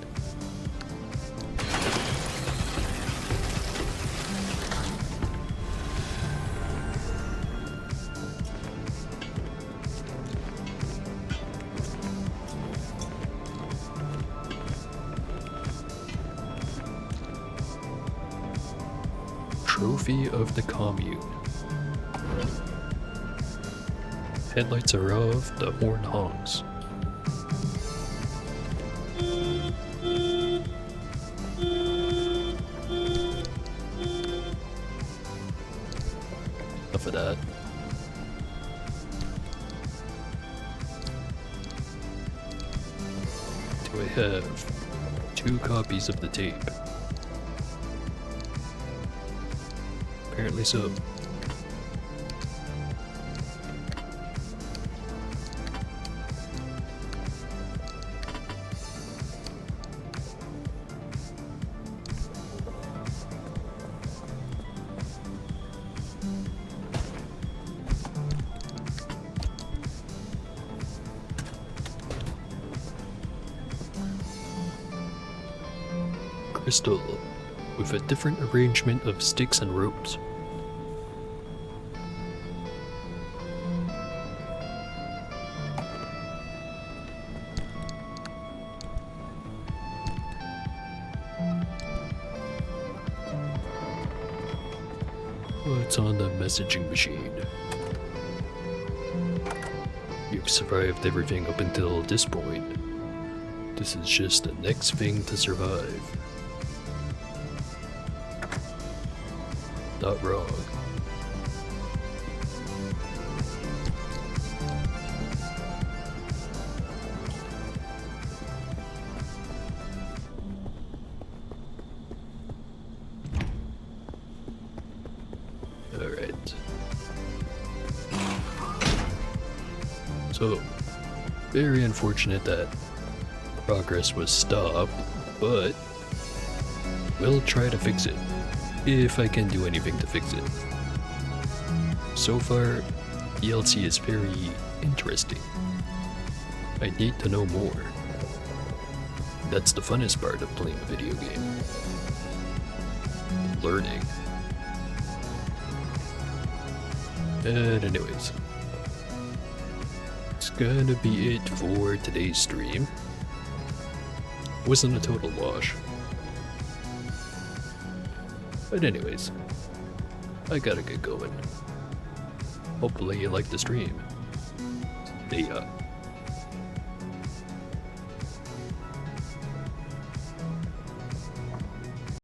Trophy of the Commune. Headlights are off, the horn honks. Enough of that. Do I have 2 copies of the tape? Apparently so. Crystal, with a different arrangement of sticks and ropes. What's on the messaging machine? You've survived everything up until this point. This is just the next thing to survive. Not wrong. Alright. So, very unfortunate that progress was stopped, but we'll try to fix it. If I can do anything to fix it. So far, DLC is very interesting. I need to know more. That's the funnest part of playing a video game. Learning. And anyways, it's gonna be it for today's stream. Wasn't a total wash. But anyways, I gotta get going. Hopefully you like the stream. See ya.